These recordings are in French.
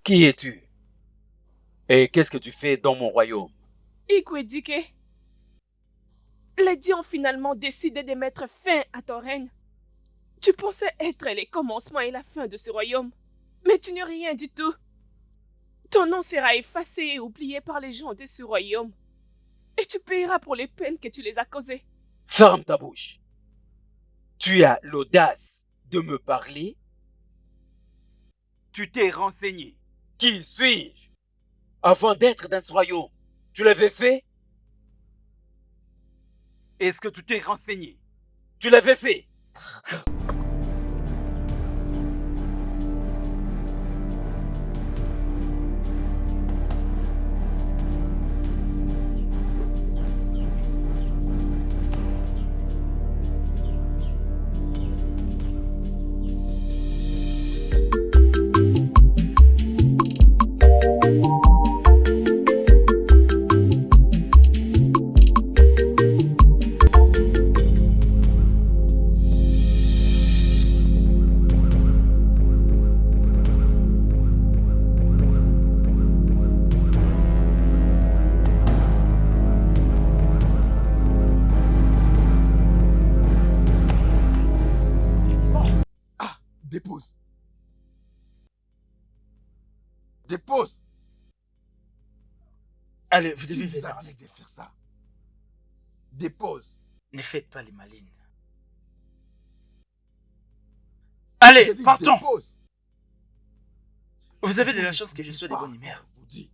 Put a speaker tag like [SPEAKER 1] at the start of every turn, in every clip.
[SPEAKER 1] Qui es-tu? Et qu'est-ce que tu fais dans mon royaume?
[SPEAKER 2] Igwedike, les dieux ont finalement décidé de mettre fin à ton règne. Tu pensais être les commencements et la fin de ce royaume, mais tu n'es rien du tout. Ton nom sera effacé et oublié par les gens de ce royaume, et tu payeras pour les peines que tu les as causées.
[SPEAKER 1] Ferme ta bouche. Tu as l'audace de me parler?
[SPEAKER 3] Tu t'es renseigné.
[SPEAKER 1] Qui suis-je? Avant d'être dans ce royaume, tu l'avais fait?
[SPEAKER 3] Est-ce que tu t'es renseigné?
[SPEAKER 1] Tu l'avais fait?
[SPEAKER 4] Ah, dépose. Dépose.
[SPEAKER 5] Allez, vous devez
[SPEAKER 4] Qui vous
[SPEAKER 5] venir
[SPEAKER 4] a
[SPEAKER 5] avec.
[SPEAKER 4] dit de faire ça? Dépose.
[SPEAKER 5] Ne faites pas les malines.
[SPEAKER 4] J'ai
[SPEAKER 5] Allez,
[SPEAKER 4] dit
[SPEAKER 5] partons.
[SPEAKER 4] dépose.
[SPEAKER 5] Vous avez de la chance que je sois de bonne humeur.
[SPEAKER 4] Je vous dis.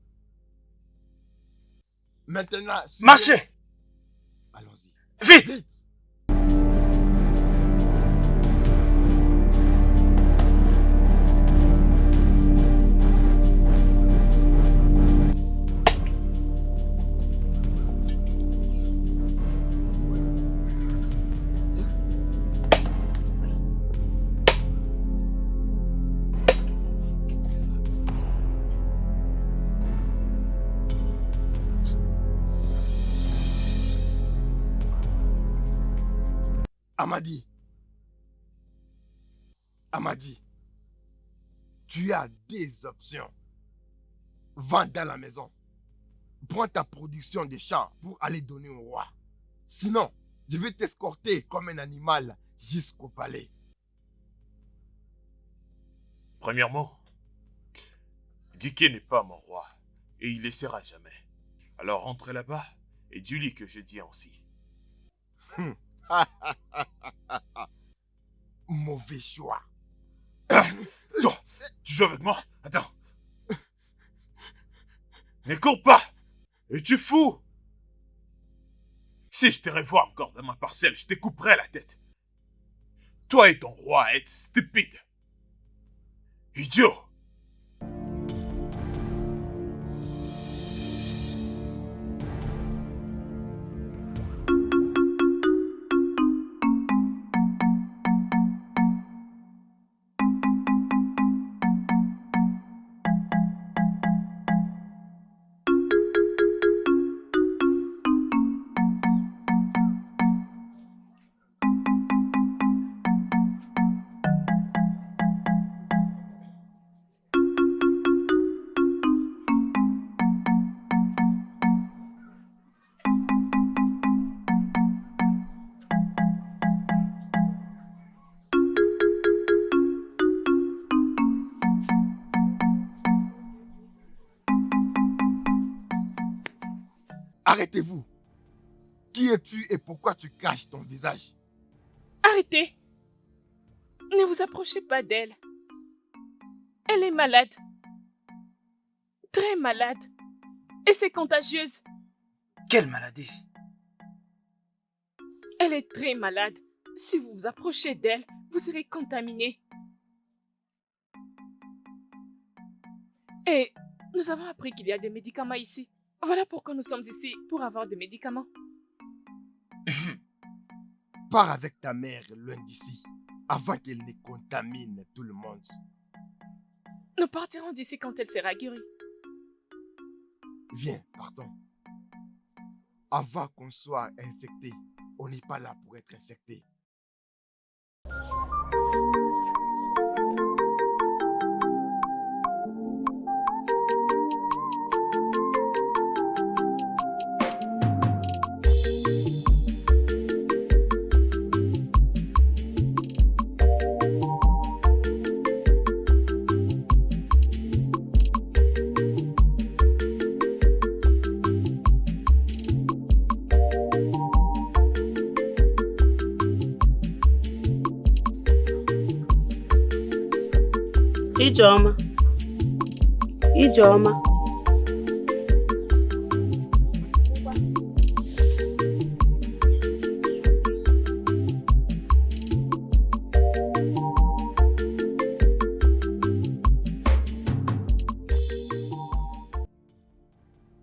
[SPEAKER 4] Maintenant,
[SPEAKER 5] Marchez.
[SPEAKER 4] allons-y.
[SPEAKER 5] Vite.
[SPEAKER 4] Vite. Amadi. Amadi. Tu as des options. Vends dans la maison. Prends ta production de champs pour aller donner au roi. Sinon, je vais t'escorter comme un animal jusqu'au palais.
[SPEAKER 6] Premièrement, Diké n'est pas mon roi, et il ne le sera jamais. Alors rentrez là-bas, et dis-lui que je dis ainsi.
[SPEAKER 4] Mauvais choix.
[SPEAKER 6] Toi, tu joues avec moi? Attends. Ne cours pas! Es-tu fou? Si je te revois encore dans ma parcelle, je te couperai la tête. Toi et ton roi êtes stupides. Idiot!
[SPEAKER 4] Arrêtez-vous. Qui es-tu et pourquoi tu caches ton visage?
[SPEAKER 2] Arrêtez. Ne vous approchez pas d'elle. Elle est malade. Très malade. Et c'est contagieuse.
[SPEAKER 5] Quelle maladie.
[SPEAKER 2] Elle est très malade. Si vous vous approchez d'elle, vous serez contaminé. Et nous avons appris qu'il y a des médicaments ici. Voilà pourquoi nous sommes ici, pour avoir des médicaments.
[SPEAKER 4] Pars avec ta mère loin d'ici, avant qu'elle ne contamine tout le monde.
[SPEAKER 2] Nous partirons d'ici quand elle sera guérie.
[SPEAKER 4] Viens, partons. Avant qu'on soit infecté, on n'est pas là pour être infecté.
[SPEAKER 7] Ijeoma. Ijeoma.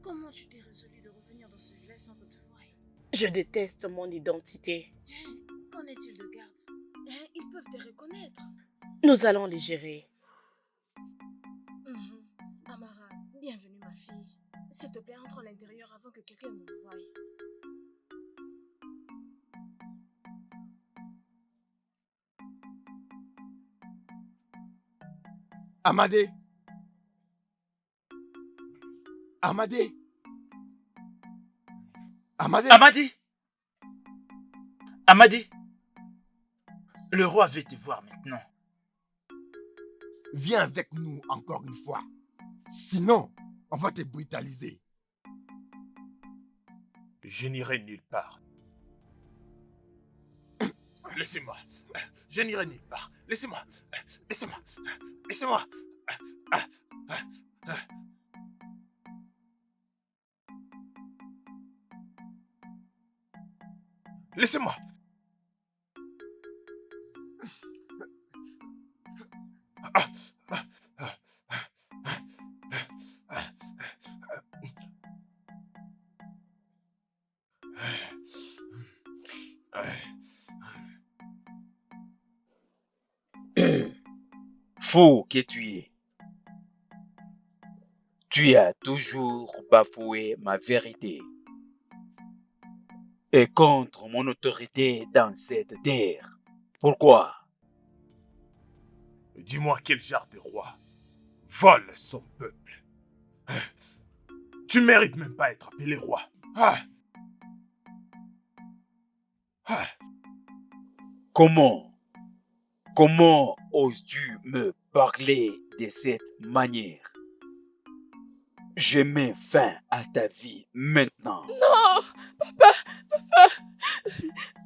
[SPEAKER 2] Comment tu t'es résolu de revenir dans ce village sans que te voie?
[SPEAKER 7] Je déteste mon identité.
[SPEAKER 2] Qu'en est-il de garde? Ils peuvent te reconnaître.
[SPEAKER 7] Nous allons les gérer.
[SPEAKER 2] Amara, bienvenue ma fille. S'il te plaît, entre à l'intérieur avant que quelqu'un ne me voie.
[SPEAKER 4] Amadé. Amadé. Amadé.
[SPEAKER 5] Amadi! Amadi! Le roi veut te voir maintenant.
[SPEAKER 4] Viens avec nous encore une fois. Sinon, on va te brutaliser.
[SPEAKER 6] Je n'irai nulle part. Laissez-moi. Je n'irai nulle part. Laissez-moi. Laissez-moi. Laissez-moi. Laissez-moi.
[SPEAKER 1] Fou que tu as toujours bafoué ma vérité et contre mon autorité dans cette terre. Pourquoi?
[SPEAKER 6] Dis-moi quel genre de roi vole son peuple. Tu ne mérites même pas être appelé roi.
[SPEAKER 1] Comment oses-tu me parler de cette manière? Je mets fin à ta vie maintenant.
[SPEAKER 2] Non!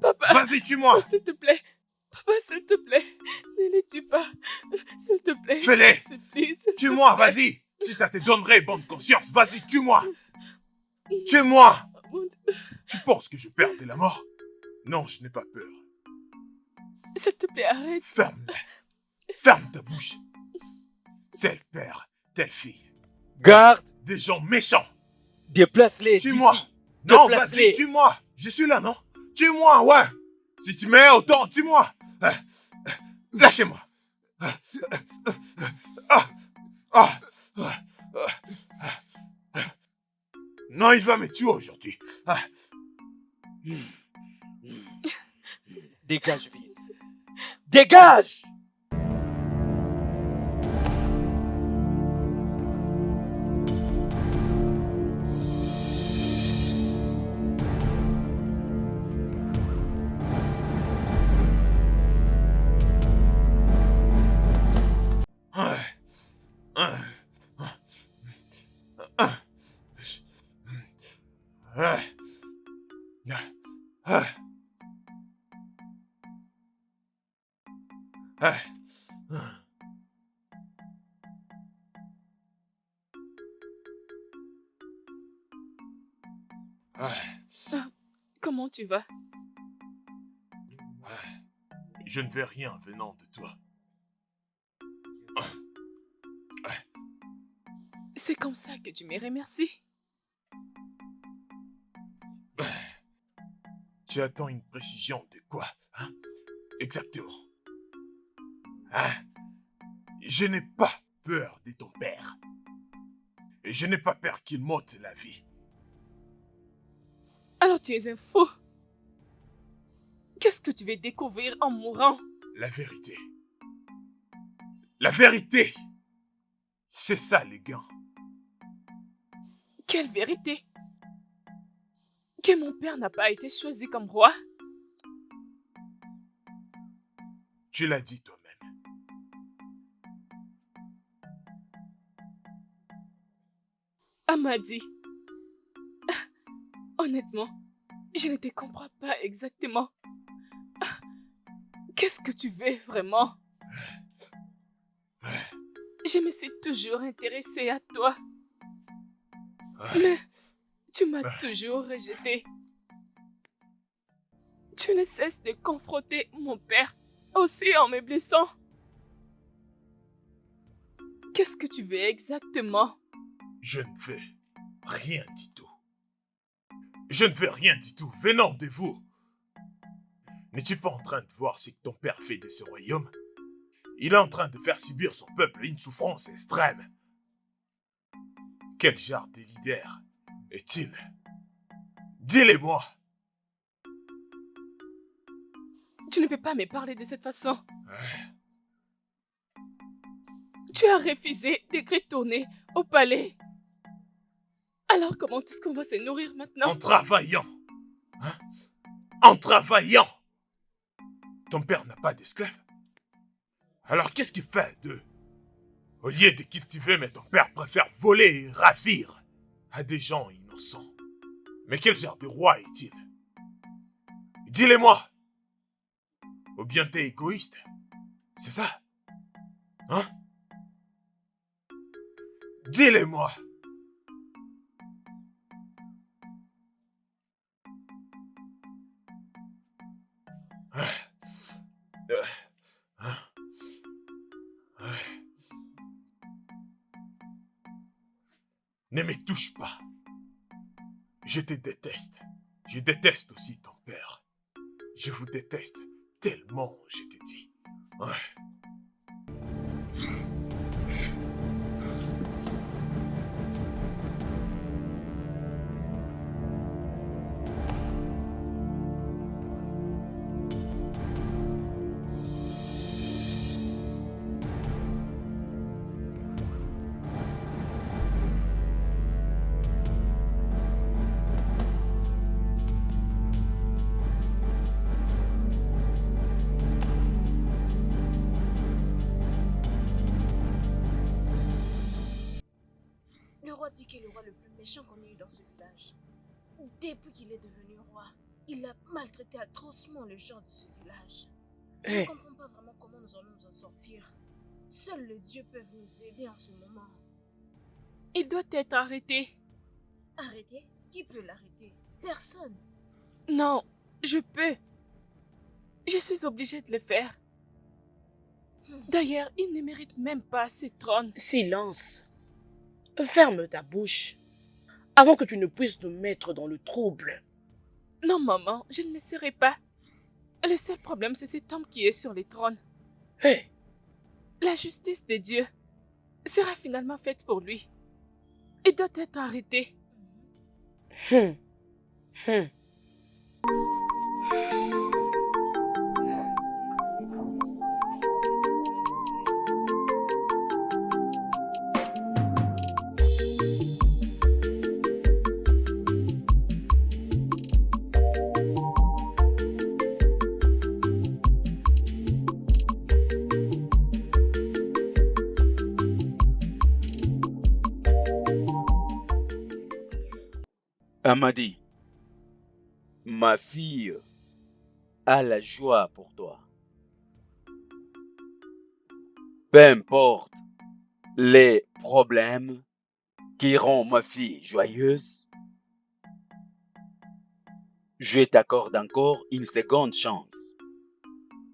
[SPEAKER 2] Papa!
[SPEAKER 6] Vas-y, tue-moi.
[SPEAKER 2] S'il te plaît! Papa, s'il te plaît! Ne les tue pas! S'il te plaît!
[SPEAKER 6] Fais-les.
[SPEAKER 2] Je t'en supplie, s'il te
[SPEAKER 6] Tue-moi,
[SPEAKER 2] plaît.
[SPEAKER 6] vas-y. Si ça te donnerait bonne conscience, vas-y, tue-moi. Tue-moi.
[SPEAKER 2] Mon Dieu.
[SPEAKER 6] Tu penses que je perds de la mort? Non, je n'ai pas peur.
[SPEAKER 2] S'il te plaît, arrête!
[SPEAKER 6] Ferme-la. Ferme ta bouche. Tel père, telle fille.
[SPEAKER 1] Garde,
[SPEAKER 6] Des gens méchants.
[SPEAKER 1] déplace-les.
[SPEAKER 6] Tue-moi.
[SPEAKER 1] d'ici.
[SPEAKER 6] Non,
[SPEAKER 1] Déplace-les.
[SPEAKER 6] vas-y, tue-moi. Je suis là, non? Tue-moi, ouais. Si tu mets autant, tue-moi. Lâchez-moi. Non, il va me tuer aujourd'hui.
[SPEAKER 1] Dégage vite. Dégage!
[SPEAKER 2] Comment tu vas?
[SPEAKER 6] Je ne veux rien venant de toi.
[SPEAKER 2] C'est comme ça que tu me remercies?
[SPEAKER 6] Tu attends une précision de quoi, hein? Exactement. Hein? Je n'ai pas peur de ton père. Et je n'ai pas peur qu'il m'ôte la vie.
[SPEAKER 2] Alors tu es un fou. Qu'est-ce que tu veux découvrir en mourant?
[SPEAKER 6] La vérité. La vérité. C'est ça, les gars.
[SPEAKER 2] Quelle vérité? Que mon père n'a pas été choisi comme roi?
[SPEAKER 6] Tu l'as dit toi-même.
[SPEAKER 2] Amadi. Honnêtement, je ne te comprends pas exactement. Qu'est-ce que tu veux vraiment? Je me suis toujours intéressée à toi.
[SPEAKER 6] Ah,
[SPEAKER 2] Mais tu m'as toujours rejetée. Tu ne cesses de confronter mon père, aussi en me blessant. Qu'est-ce que tu veux exactement?
[SPEAKER 6] je ne veux rien du tout. Je ne veux rien du tout venant de vous. N'es-tu pas en train de voir ce que ton père fait de ce royaume? Il est en train de faire subir son peuple une souffrance extrême. Quel genre de leader est-il? Dis-le-moi.
[SPEAKER 2] Tu ne peux pas me parler de cette façon.
[SPEAKER 6] Hein?
[SPEAKER 2] Tu as refusé de retourner au palais. Alors comment est-ce qu'on va se nourrir maintenant?
[SPEAKER 6] En travaillant. Hein? En travaillant. Ton père n'a pas d'esclaves. Alors qu'est-ce qu'il fait d'eux? Au lieu de cultiver, mais ton père préfère voler et ravir à des gens innocents. Mais quel genre de roi est-il? Dis-le-moi. Ou bien t'es égoïste? C'est ça? Hein? Dis-le-moi. Ne me touche pas. Je te déteste. Je déteste aussi ton père. Je vous déteste tellement, je te dis. Ouais.
[SPEAKER 7] Le roi dit qu'il est le roi le plus méchant qu'on ait eu dans ce village. Depuis qu'il est devenu roi, il a maltraité atrocement les gens de ce village. Je ne comprends pas vraiment comment nous allons nous en sortir. Seuls les dieux peuvent nous aider en ce moment.
[SPEAKER 2] Il doit être arrêté.
[SPEAKER 7] Arrêter? Qui peut l'arrêter? Personne.
[SPEAKER 2] Non, je peux. Je suis obligée de le faire. D'ailleurs, il ne mérite même pas ce trône.
[SPEAKER 7] Silence. Ferme ta bouche. Avant que tu ne puisses nous mettre dans le trouble.
[SPEAKER 2] Non, maman, je ne le serai pas. Le seul problème, c'est cet homme qui est sur le trône.
[SPEAKER 7] Hé,
[SPEAKER 2] La justice de Dieu sera finalement faite pour lui. Il doit être arrêté.
[SPEAKER 7] hum, hum.
[SPEAKER 1] Amadi, ma fille a la joie pour toi. Peu importe les problèmes qui rendent ma fille joyeuse, je t'accorde encore une seconde chance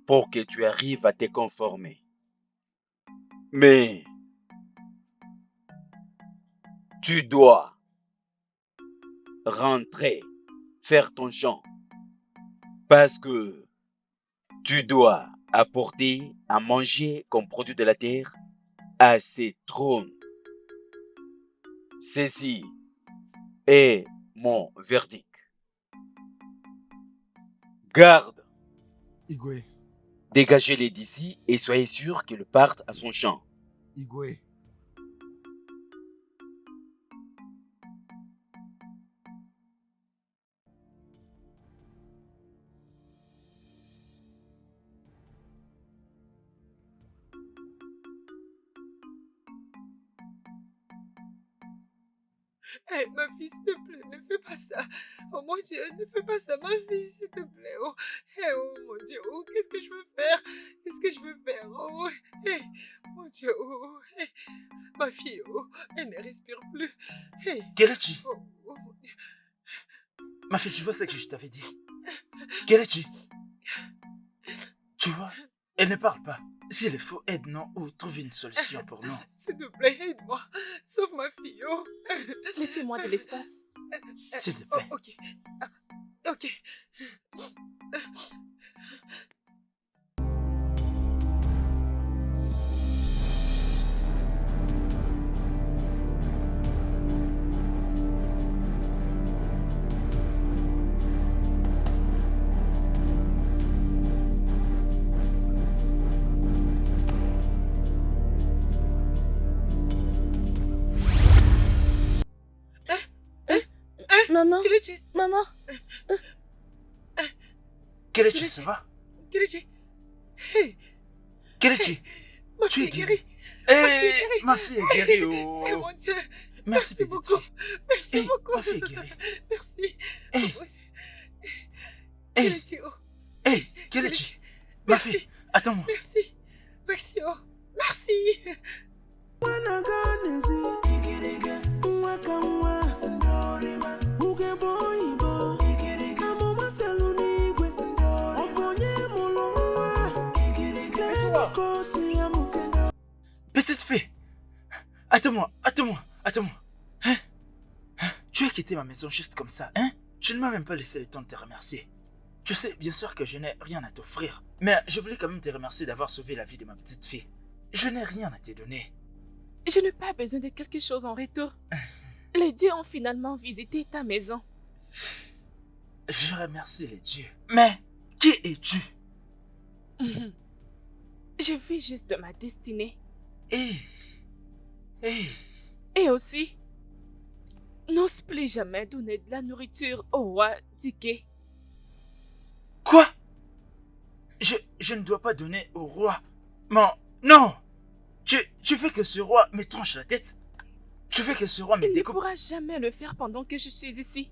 [SPEAKER 1] pour que tu arrives à te conformer. Mais tu dois rentrer, faire ton chant, parce que tu dois apporter à manger comme produit de la terre à ces trônes. Ceci est mon verdict. Garde,
[SPEAKER 4] Igwe,
[SPEAKER 1] dégagez-les d'ici et soyez sûr qu'ils partent à son champ.
[SPEAKER 4] Igwe.
[SPEAKER 2] Hey, ma fille, s'il te plaît, ne fais pas ça. Oh mon Dieu, ne fais pas ça, ma fille, s'il te plaît. Oh, hey, oh mon Dieu, oh, qu'est-ce que je veux faire? Qu'est-ce que je veux faire? Oh, hey, mon
[SPEAKER 8] Dieu, oh, hey, ma fille, oh, elle ne respire plus. Hey,
[SPEAKER 5] Kelechi,
[SPEAKER 8] oh, oh,
[SPEAKER 5] ma fille, tu vois ce que je t'avais dit. Kelechi, tu vois, elle ne parle pas. S'il faut, aide-nous ou trouve une solution pour nous.
[SPEAKER 8] s'il te plaît, aide-moi. Sauve ma fille, oh.
[SPEAKER 2] Laissez-moi de l'espace.
[SPEAKER 5] S'il te
[SPEAKER 8] Oh,
[SPEAKER 5] plaît.
[SPEAKER 8] ok. Ah, ok.
[SPEAKER 7] Maman,
[SPEAKER 8] Kelechi,
[SPEAKER 7] maman,
[SPEAKER 5] Kelechi, ça va?
[SPEAKER 8] Kelechi. Hey,
[SPEAKER 5] Kelechi,
[SPEAKER 8] ma
[SPEAKER 5] tu
[SPEAKER 8] fille
[SPEAKER 5] es
[SPEAKER 8] est
[SPEAKER 5] guérie.
[SPEAKER 8] guérie.
[SPEAKER 5] Eh, ma fille est guérie.
[SPEAKER 8] Eh,
[SPEAKER 5] Oh.
[SPEAKER 8] mon Dieu.
[SPEAKER 5] Merci, petite
[SPEAKER 8] beaucoup.
[SPEAKER 5] fille.
[SPEAKER 8] Merci
[SPEAKER 5] Eh,
[SPEAKER 8] beaucoup.
[SPEAKER 5] ma fille est guérie.
[SPEAKER 8] Merci.
[SPEAKER 5] Eh, eh,
[SPEAKER 8] Kelechi, oh.
[SPEAKER 5] eh, Kelechi, ma
[SPEAKER 8] Merci.
[SPEAKER 5] fille, attends-moi.
[SPEAKER 8] Merci. Merci, oh. Merci.
[SPEAKER 5] Petite fille, attends-moi. Hein? Tu as quitté ma maison juste comme ça, hein? Tu ne m'as même pas laissé le temps de te remercier. Tu sais, bien sûr que je n'ai rien à t'offrir, mais je voulais quand même te remercier d'avoir sauvé la vie de ma petite fille. Je n'ai rien à te donner.
[SPEAKER 2] Je n'ai pas besoin de quelque chose en retour. Les dieux ont finalement visité ta maison.
[SPEAKER 5] Je remercie les dieux. Mais qui es-tu?
[SPEAKER 2] Je vis juste de ma destinée.
[SPEAKER 5] Eh,
[SPEAKER 2] Et aussi, n'ose plus jamais donner de la nourriture au roi Dike.
[SPEAKER 5] quoi? Je ne dois pas donner au roi. Non! Tu fais que ce roi me tranche la tête? Tu fais que ce roi me
[SPEAKER 2] Il ne
[SPEAKER 5] découpe?
[SPEAKER 2] pourra jamais le faire pendant que je suis ici.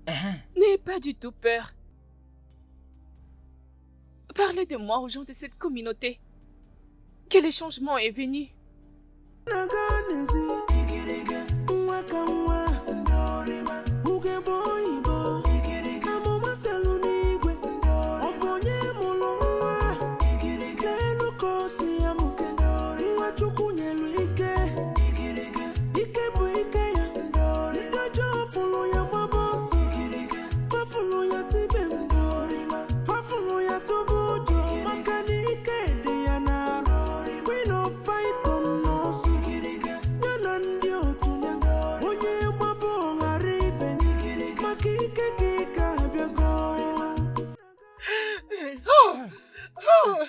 [SPEAKER 5] Hein?
[SPEAKER 2] N'aie pas du tout peur. Parlez de moi aux gens de cette communauté. Que le changement est venu.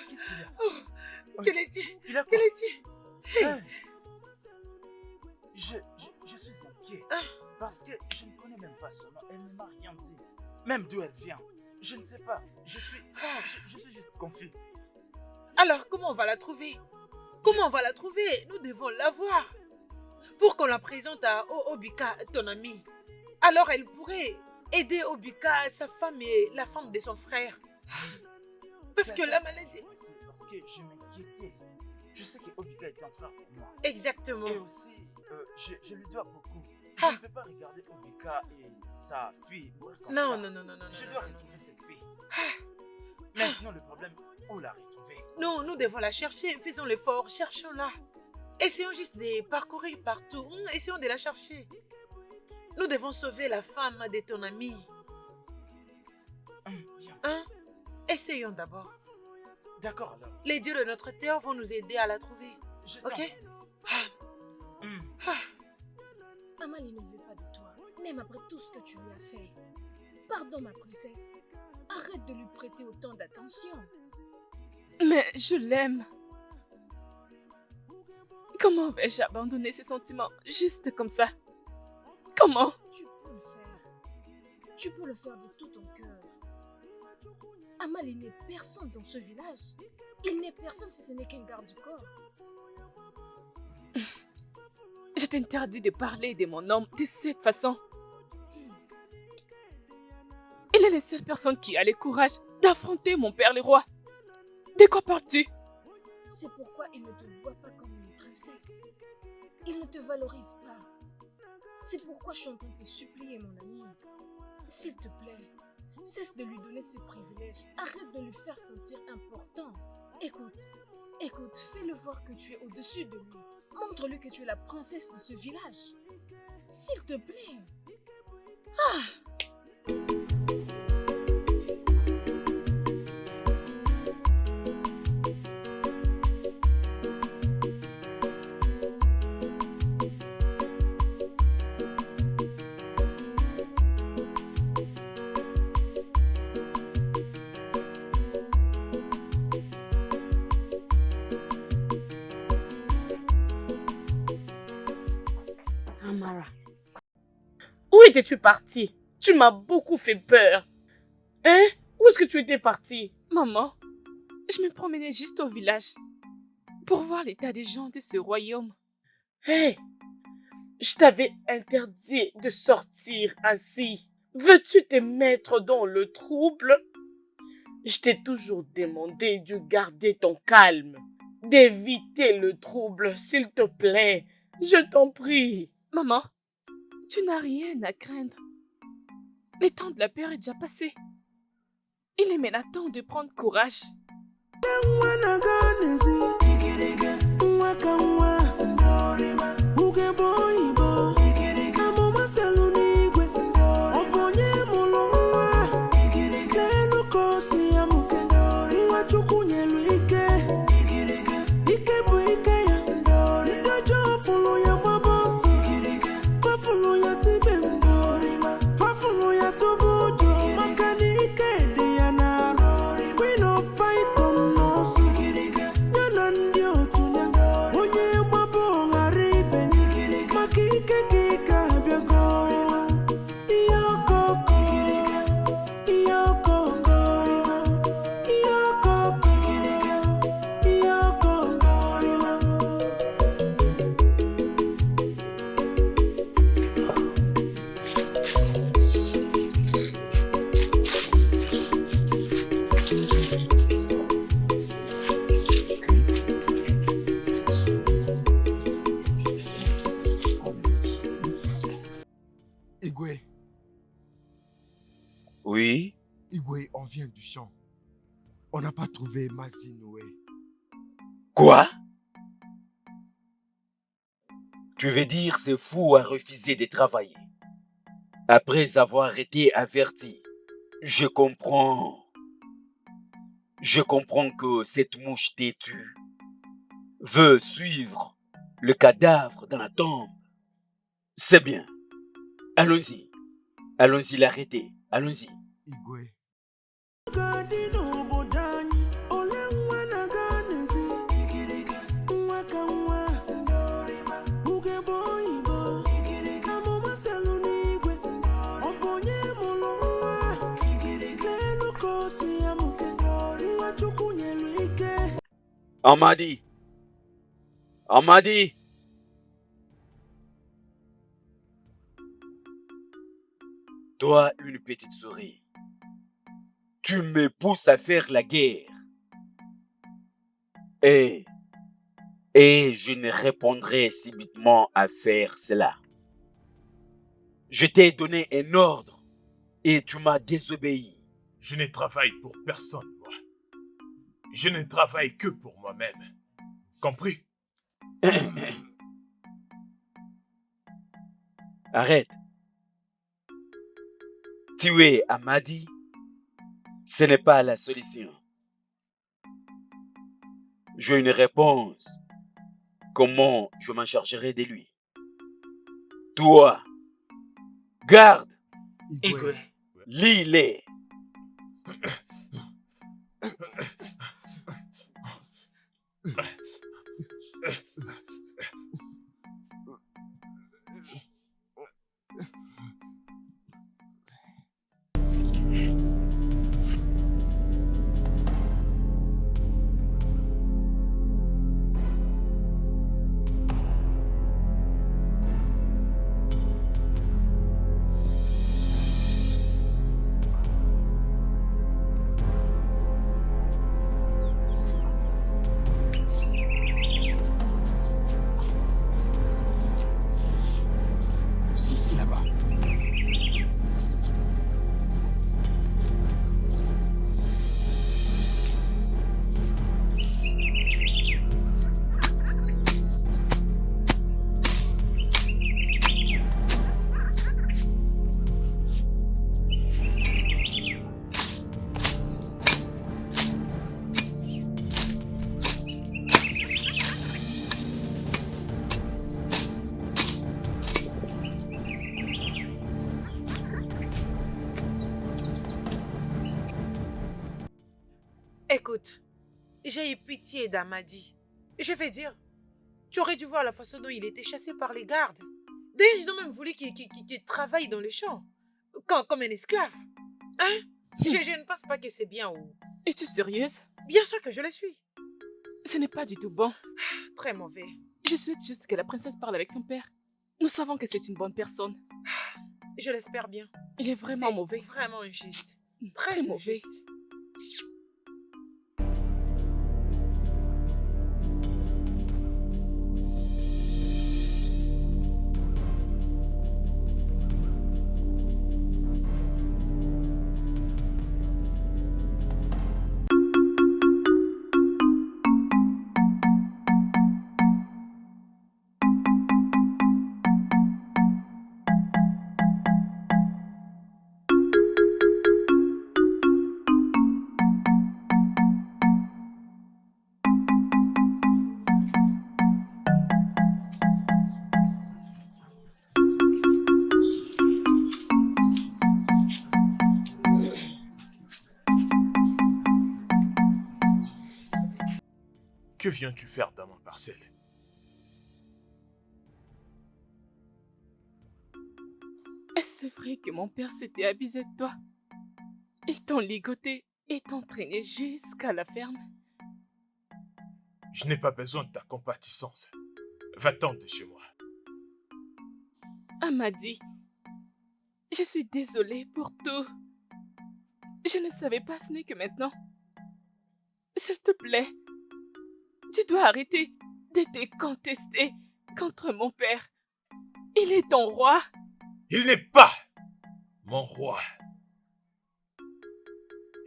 [SPEAKER 5] Qu'est-ce qu'il y a?
[SPEAKER 8] Kelechi,
[SPEAKER 5] Il a quoi?
[SPEAKER 8] Kelechi.
[SPEAKER 5] Hein? Je suis inquiet. Parce que je ne connais même pas son nom. Elle ne m'a rien dit. Même d'où elle vient. Je ne sais pas. Je suis juste confus.
[SPEAKER 8] Alors, comment on va la trouver? Comment on va la trouver? Nous devons la voir. Pour qu'on la présente à Obika, ton ami. Alors, elle pourrait aider Obika, sa femme et la femme de son frère. Parce que la maladie...
[SPEAKER 5] Parce que je m'inquiétais. Je sais que Obika est un frère pour moi.
[SPEAKER 8] Exactement.
[SPEAKER 5] Et aussi, je lui dois beaucoup.
[SPEAKER 8] Ah.
[SPEAKER 5] Je ne peux pas regarder Obika et sa fille mourir comme
[SPEAKER 8] Non,
[SPEAKER 5] ça.
[SPEAKER 8] non, non, non, non.
[SPEAKER 5] Je
[SPEAKER 8] non,
[SPEAKER 5] dois
[SPEAKER 8] non, non.
[SPEAKER 5] retrouver cette fille. Maintenant, le problème, où la retrouver?
[SPEAKER 8] Nous devons la chercher. Faisons l'effort. Cherchons-la. Essayons juste de parcourir partout. Essayons de la chercher. Nous devons sauver la femme de ton ami.
[SPEAKER 5] Bien.
[SPEAKER 8] Hein? Essayons d'abord.
[SPEAKER 5] D'accord alors.
[SPEAKER 8] Les dieux de notre terre vont nous aider à la trouver.
[SPEAKER 5] Je
[SPEAKER 8] Ok?
[SPEAKER 5] t'en prie.
[SPEAKER 7] Amali ne veut pas de toi, même après tout ce que tu lui as fait. Pardon, ma princesse. Arrête de lui prêter autant d'attention.
[SPEAKER 2] Mais je l'aime. Comment vais-je abandonner ces sentiments juste comme ça? Comment?
[SPEAKER 7] Tu peux le faire. Tu peux le faire de tout ton cœur. Amali n'est personne dans ce village. Il n'est personne si ce n'est qu'un garde du corps.
[SPEAKER 2] Je t'interdis de parler de mon homme de cette façon. Il est la seule personne qui a le courage d'affronter mon père le roi. De quoi parles-tu?
[SPEAKER 7] C'est pourquoi il ne te voit pas comme une princesse. Il ne te valorise pas. C'est pourquoi je suis en train de te supplier, mon ami. S'il te plaît, cesse de lui donner ses privilèges. Arrête de lui faire sentir important. Écoute, fais-le voir que tu es au-dessus de lui. Montre-lui que tu es la princesse de ce village. S'il te plaît.
[SPEAKER 8] Amara. Où étais-tu partie? Tu m'as beaucoup fait peur. Hein? Où est-ce que tu étais partie?
[SPEAKER 2] Maman, je me promenais juste au village pour voir l'état des gens de ce royaume.
[SPEAKER 8] Hé! Je t'avais interdit de sortir ainsi. Veux-tu te mettre dans le trouble? Je t'ai toujours demandé de garder ton calme, d'éviter le trouble, s'il te plaît. Je t'en prie.
[SPEAKER 2] Maman, tu n'as rien à craindre. Le temps de la peur est déjà passé. Il est maintenant temps de prendre courage.
[SPEAKER 4] Igwe,
[SPEAKER 1] Oui,
[SPEAKER 4] Igwe, on vient du champ. On n'a pas trouvé Mazinoé.
[SPEAKER 1] quoi? Tu veux dire ce fou a refusé de travailler après avoir été averti. Je comprends. Je comprends que cette mouche têtue veut suivre le cadavre dans la tombe. C'est bien. Allons-y. Allons-y l'arrêter. Allons-y.
[SPEAKER 4] Igwe,
[SPEAKER 1] Amadi. Amadi. Toi, une petite souris, tu me pousses à faire la guerre. Et je ne répondrai subitement à faire cela. Je t'ai donné un ordre et tu m'as désobéi.
[SPEAKER 6] Je ne travaille pour personne, moi. Je ne travaille que pour moi-même. Compris?
[SPEAKER 1] Arrête. Tuer Amadi, ce n'est pas la solution. J'ai une réponse. Comment je m'en chargerai de lui? Toi, garde,
[SPEAKER 5] Igwe.
[SPEAKER 1] lis-les.
[SPEAKER 8] Écoute, j'ai eu pitié d'Amadi. Je vais dire, tu aurais dû voir la façon dont il était chassé par les gardes. D'ailleurs, ils ont même voulu qu'il travaille dans les champs, comme un esclave. Hein? Je ne pense pas que c'est bien ou...
[SPEAKER 2] Es-tu sérieuse?
[SPEAKER 8] Bien sûr que je le suis.
[SPEAKER 2] Ce n'est pas du tout bon.
[SPEAKER 8] Très mauvais.
[SPEAKER 2] Je souhaite juste que la princesse parle avec son père. Nous savons que c'est une bonne personne.
[SPEAKER 8] Je l'espère bien.
[SPEAKER 2] Il est vraiment
[SPEAKER 8] C'est
[SPEAKER 2] mauvais.
[SPEAKER 8] Vraiment injuste. Très
[SPEAKER 2] Très mauvais.
[SPEAKER 8] injuste.
[SPEAKER 6] Que viens-tu faire dans ma parcelle?
[SPEAKER 2] Est-ce vrai que mon père s'était abusé de toi? Ils t'ont ligoté et t'ont traîné jusqu'à la ferme?
[SPEAKER 6] Je n'ai pas besoin de ta compatissance. Va-t'en de chez moi.
[SPEAKER 2] Amadi, je suis désolée pour tout. Je ne savais pas, ce n'est que maintenant. S'il te plaît, tu dois arrêter de te contester contre mon père. Il est ton roi.
[SPEAKER 6] Il n'est pas mon roi.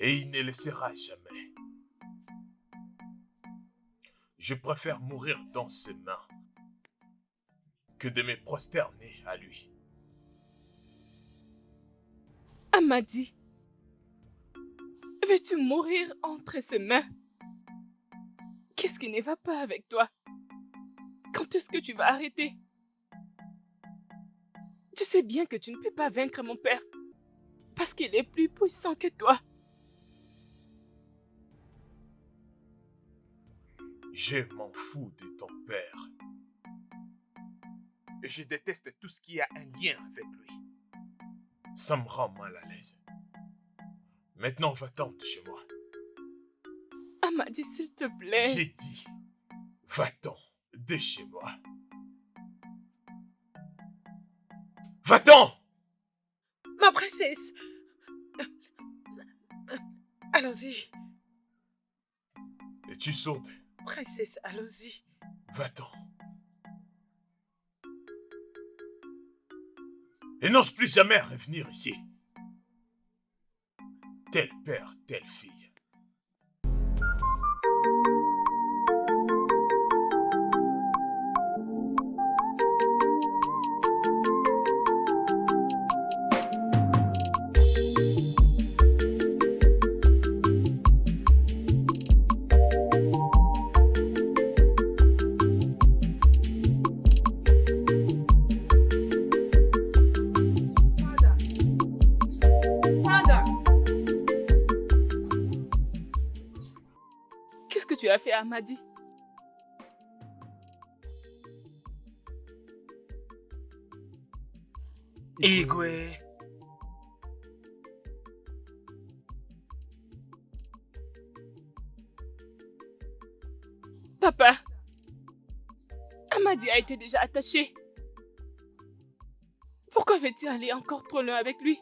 [SPEAKER 6] Et il ne le sera jamais. Je préfère mourir dans ses mains que de me prosterner à lui.
[SPEAKER 2] Amadi, veux-tu mourir entre ses mains? Qu'est-ce qui ne va pas avec toi? Quand est-ce que tu vas arrêter? Tu sais bien que tu ne peux pas vaincre mon père parce qu'il est plus puissant que toi.
[SPEAKER 6] Je m'en fous de ton père. Et je déteste tout ce qui a un lien avec lui. Ça me rend mal à l'aise. Maintenant, va-t'en de chez moi.
[SPEAKER 2] Amadi, s'il te plaît.
[SPEAKER 6] J'ai dit, va-t'en de chez moi. Va-t'en!
[SPEAKER 8] Ma princesse. Allons-y.
[SPEAKER 6] Es-tu sourde?
[SPEAKER 8] Princesse, allons-y.
[SPEAKER 6] Va-t'en. Et n'ose plus jamais revenir ici. Tel père, telle fille.
[SPEAKER 2] Qu'est-ce que tu as fait à Amadi?
[SPEAKER 5] Igwe.
[SPEAKER 2] Papa, Amadi a été déjà attaché. Pourquoi veux-tu aller encore trop loin avec lui?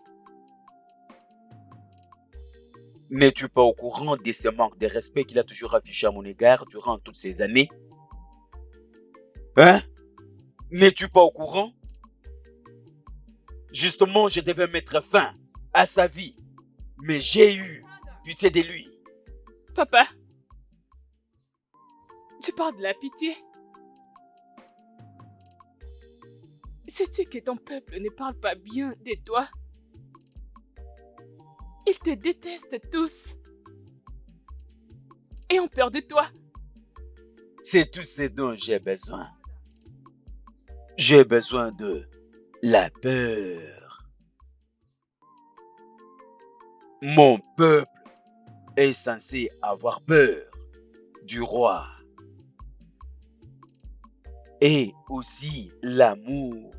[SPEAKER 1] N'es-tu pas au courant de ce manque de respect qu'il a toujours affiché à mon égard durant toutes ces années? Hein? N'es-tu pas au courant? Justement, je devais mettre fin à sa vie, mais j'ai eu pitié de lui.
[SPEAKER 2] Papa, tu parles de la pitié? Sais-tu que ton peuple ne parle pas bien de toi? Ils te détestent tous et ont peur de toi.
[SPEAKER 1] C'est tout ce dont j'ai besoin. J'ai besoin de la peur. Mon peuple est censé avoir peur du roi. Et aussi l'amour.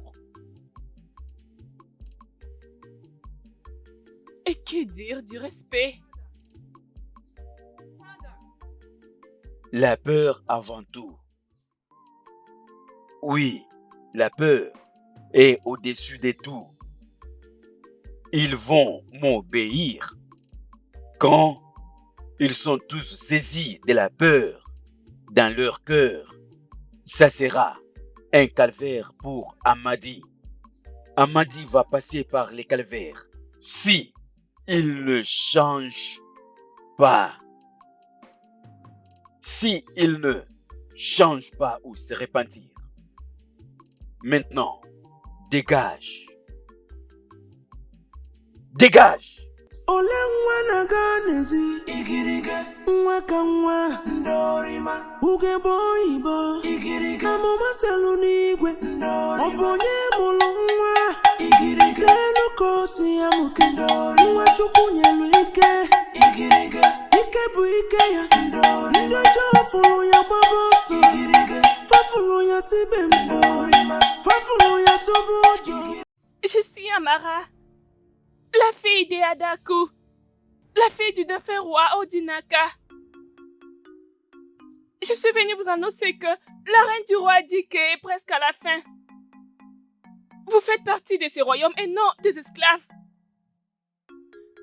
[SPEAKER 2] Et que dire du respect?
[SPEAKER 1] La peur avant tout. Oui, la peur est au-dessus de tout. Ils vont m'obéir quand ils sont tous saisis de la peur dans leur cœur. Ça sera un calvaire pour Amadi. Amadi va passer par les calvaires si il ne change pas. Si il ne change pas ou se repentir. Maintenant, dégage. Dégage!
[SPEAKER 9] Ole nwa na-aga n'ezi igirige nwa ka nwa ndorima ugegbe oyibo igirige amụma selu n'igwe ndorima ọ bụ onye mụrụ nwa igirige n'elu ka o si ya mụke ndorima nwa Chukwu nyelu ike igirige ike bụ ike ya ndorima ndị ọjọọ fụrụ ya gbaba ọsọ igirige fafụrụ ya tibe ndorima fafụrụ ya tụbụ ọjọ.
[SPEAKER 2] Je suis Amara, la fille de Adaku, la fille du défunt roi Odinaka. Je suis venue vous annoncer que la reine du roi dit qu'elle est presque à la fin. Vous faites partie de ce royaume et non des esclaves.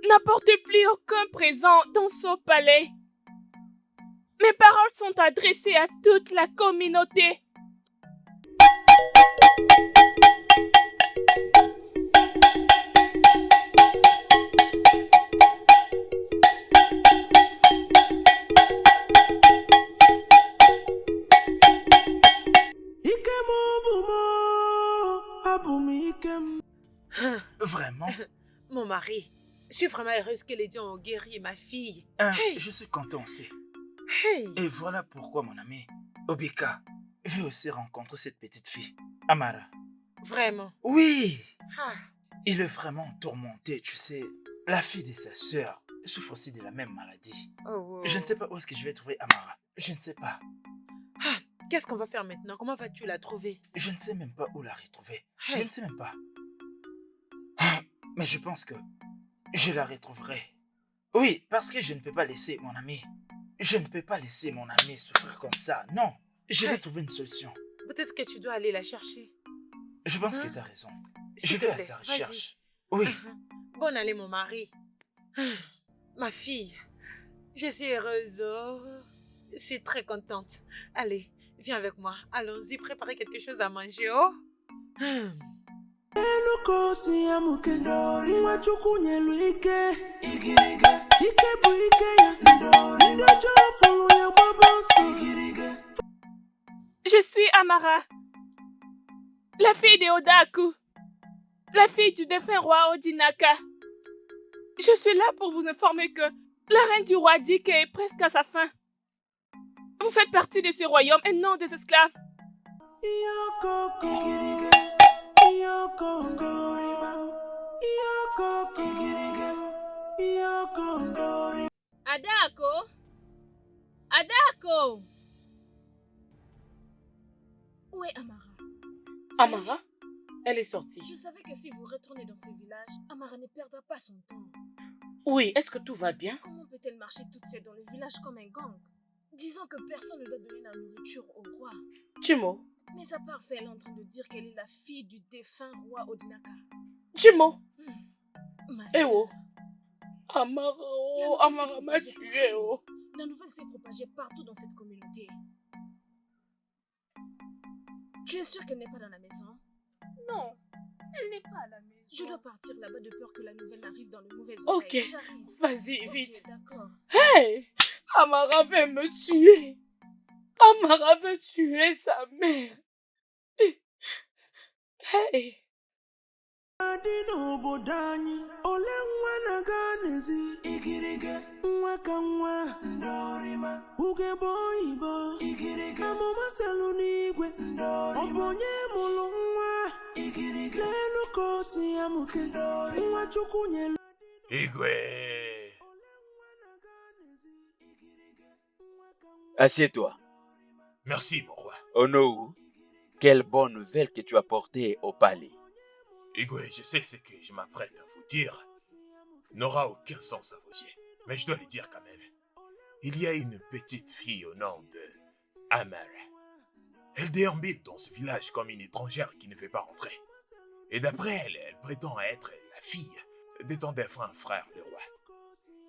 [SPEAKER 2] N'apportez plus aucun présent dans ce palais. Mes paroles sont adressées à toute la communauté.
[SPEAKER 5] Vraiment?
[SPEAKER 8] Mon mari, je suis vraiment heureuse que les dieux ont guéri ma fille.
[SPEAKER 5] Je suis content aussi.
[SPEAKER 8] Hey.
[SPEAKER 5] Et voilà pourquoi mon ami Obika veut aussi rencontrer cette petite fille, Amara.
[SPEAKER 8] Vraiment?
[SPEAKER 5] Oui!
[SPEAKER 8] Ah.
[SPEAKER 5] Il est vraiment tourmenté, tu sais. La fille de sa sœur souffre aussi de la même maladie.
[SPEAKER 8] Oh.
[SPEAKER 5] Je ne sais pas où est-ce que je vais trouver Amara. Je ne sais pas.
[SPEAKER 8] Ah, qu'est-ce qu'on va faire maintenant? Comment vas-tu la trouver?
[SPEAKER 5] Je ne sais même pas où la retrouver.
[SPEAKER 8] Hey.
[SPEAKER 5] Je ne sais même pas. Ah, mais je pense que je la retrouverai. Oui, parce que je ne peux pas laisser mon ami. Je ne peux pas laisser mon ami souffrir comme ça. Non, je vais trouver une solution.
[SPEAKER 8] Peut-être que tu dois aller la chercher.
[SPEAKER 5] Je pense que tu as raison.
[SPEAKER 8] S'il
[SPEAKER 5] Je
[SPEAKER 8] te
[SPEAKER 5] vais à
[SPEAKER 8] plaît,
[SPEAKER 5] sa
[SPEAKER 8] vas-y.
[SPEAKER 5] recherche. Oui.
[SPEAKER 8] Bonne année, mon mari. Ma fille, je suis heureuse. Oh. Je suis très contente. Allez, viens avec moi. Allons-y, préparer quelque chose à manger. Oh.
[SPEAKER 2] Je suis Amara, la fille de Odaku, la fille du défunt roi Odinaka. Je suis là pour vous informer que la reine du roi dit qu'elle est presque à sa fin. Vous faites partie de ce royaume et non des esclaves.
[SPEAKER 7] Adako? Adako? Où est Amara?
[SPEAKER 8] Amara, elle est sortie.
[SPEAKER 7] Je savais que si vous retournez dans ce village, Amara ne perdra pas son temps.
[SPEAKER 8] Oui, est-ce que tout va bien?
[SPEAKER 7] Comment peut-elle marcher toute seule dans le village comme un gang? Disons que personne ne doit donner la nourriture au roi.
[SPEAKER 8] Jimo,
[SPEAKER 7] Mais à part ça, elle est en train de dire qu'elle est la fille du défunt roi Odinaka.
[SPEAKER 8] Jimo,
[SPEAKER 7] Ma
[SPEAKER 8] eh
[SPEAKER 7] sœur,
[SPEAKER 8] oh. Amara, oh, Amara m'a tué, oh.
[SPEAKER 7] la nouvelle s'est propagée partout dans cette communauté. Tu es sûr qu'elle n'est pas dans la maison?
[SPEAKER 2] Non, elle n'est pas à la maison.
[SPEAKER 7] Je dois partir là-bas de peur que la nouvelle n'arrive dans le mauvais
[SPEAKER 8] Ok,
[SPEAKER 7] oreille. J'arrive.
[SPEAKER 8] vas-y,
[SPEAKER 7] Ok,
[SPEAKER 8] vite.
[SPEAKER 7] d'accord.
[SPEAKER 8] Hey, Amara veut me tuer. Amara veut tuer sa mère. Hey.
[SPEAKER 9] Dị n'obodo anyị, ole nwa na-aga n'ezi igirige nwa ka nwa ndorima ugegbe oyibo igirige amụma selu n'igwe ndorima ọ bụ onye mụrụ nwa igirige n'elu ka o si ya mụke nwa Chukwu nyelu.
[SPEAKER 6] Igwe.
[SPEAKER 1] Assieds-toi.
[SPEAKER 6] Merci, mon roi.
[SPEAKER 1] Onou, quelle bonne nouvelle que tu as portée au palais.
[SPEAKER 6] Igwe, je sais ce que je m'apprête à vous dire n'aura aucun sens à vos yeux. Mais je dois le dire quand même. Il y a une petite fille au nom de Amara. Elle déambule dans ce village comme une étrangère qui ne veut pas rentrer. Et d'après elle, elle prétend être la fille de ton défunt frère le roi.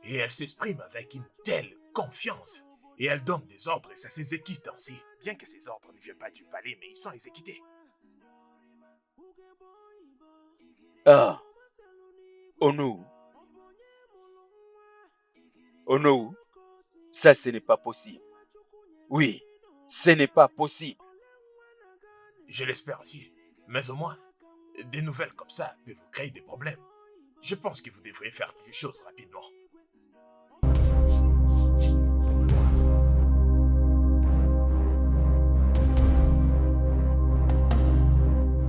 [SPEAKER 6] Et elle s'exprime avec une telle confiance. Et elle donne des ordres et ça s'exécute ainsi. Bien que ces ordres ne viennent pas du palais, mais ils sont exécutés.
[SPEAKER 1] Ah, Onou. Onou, ça ce n'est pas possible. Oui, ce n'est pas possible.
[SPEAKER 6] Je l'espère aussi. Mais au moins, des nouvelles comme ça peuvent vous créer des problèmes. Je pense que vous devriez faire quelque chose rapidement.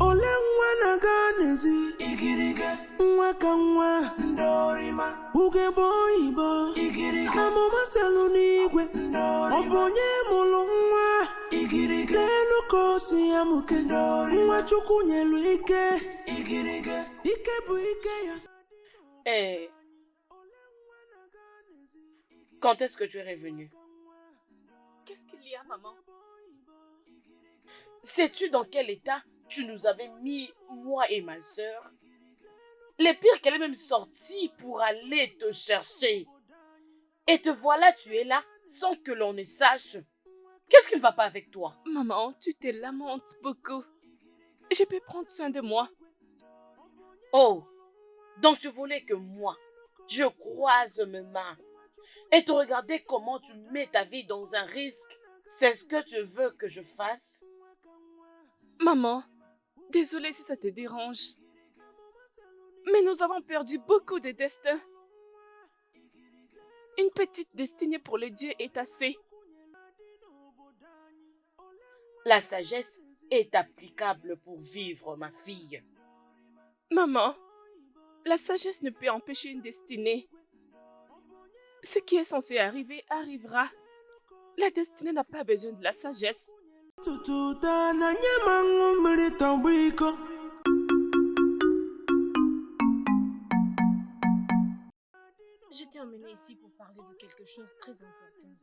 [SPEAKER 9] Ole nwa na-aga n'ezi igirige nwa ka nwa ndorima ugegbe oyibo igirige amụma selu n'igwe ọ bụ onye mụrụ nwa igirige n'elu ka o si ya mụke nwa Chukwu nyelu ike igirige ike bụ ike ya.
[SPEAKER 8] Quand est-ce que tu es revenu?
[SPEAKER 2] Qu'est-ce qu'il y a, maman?
[SPEAKER 8] Sais-tu dans quel état tu nous avais mis, moi et ma sœur? Les pires qu'elle est même sortie pour aller te chercher. Et te voilà, tu es là, sans que l'on ne sache. Qu'est-ce qui ne va pas avec toi?
[SPEAKER 2] Maman, tu te lamentes beaucoup. Je peux prendre soin de moi.
[SPEAKER 8] Oh, donc tu voulais que moi, je croise mes mains et te regarder comment tu mets ta vie dans un risque? C'est ce que tu veux que je fasse?
[SPEAKER 2] Maman, désolée si ça te dérange. Mais nous avons perdu beaucoup de destins. Une petite destinée pour le Dieu est assez.
[SPEAKER 8] La sagesse est applicable pour vivre, ma fille.
[SPEAKER 2] Maman, la sagesse ne peut empêcher une destinée. Ce qui est censé arriver arrivera. La destinée n'a pas besoin de la sagesse.
[SPEAKER 9] Tututa na nye mangu mmiri tọgbọ iko.
[SPEAKER 7] Je t'ai emmené ici pour parler de quelque chose de très important.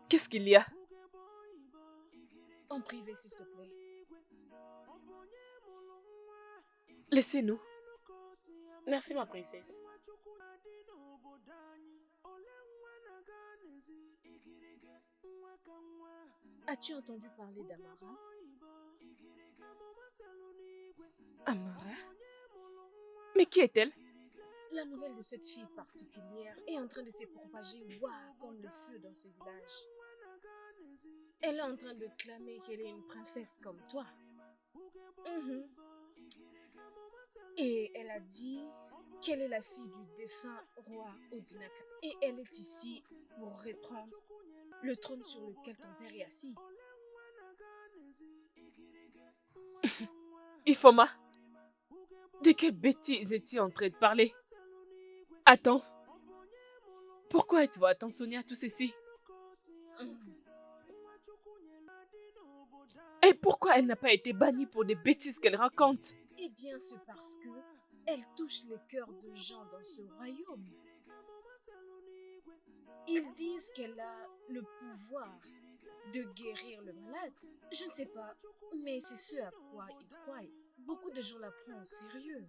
[SPEAKER 2] Qu'est-ce qu'il y a?
[SPEAKER 7] En privé, s'il te plaît.
[SPEAKER 2] Laissez-nous.
[SPEAKER 8] Merci, ma princesse.
[SPEAKER 7] As-tu entendu parler d'Amara?
[SPEAKER 2] Amara? Mais qui est-elle?
[SPEAKER 7] La nouvelle de cette fille particulière est en train de se propager comme le feu dans ce village. Elle est en train de clamer qu'elle est une princesse comme toi. Et elle a dit qu'elle est la fille du défunt roi Odinaka. Et elle est ici pour reprendre le trône sur lequel ton père est assis.
[SPEAKER 2] Ifoma, de quelle bêtise es-tu en train de parler? Attends, pourquoi êtes-vous attentionné à tout ceci? Et pourquoi elle n'a pas été bannie pour des bêtises qu'elle raconte?
[SPEAKER 7] Eh bien, c'est parce que elle touche les cœurs de gens dans ce royaume. Ils disent qu'elle a le pouvoir de guérir le malade. Je ne sais pas, mais c'est ce à quoi ils croient. Beaucoup de gens la prennent au sérieux.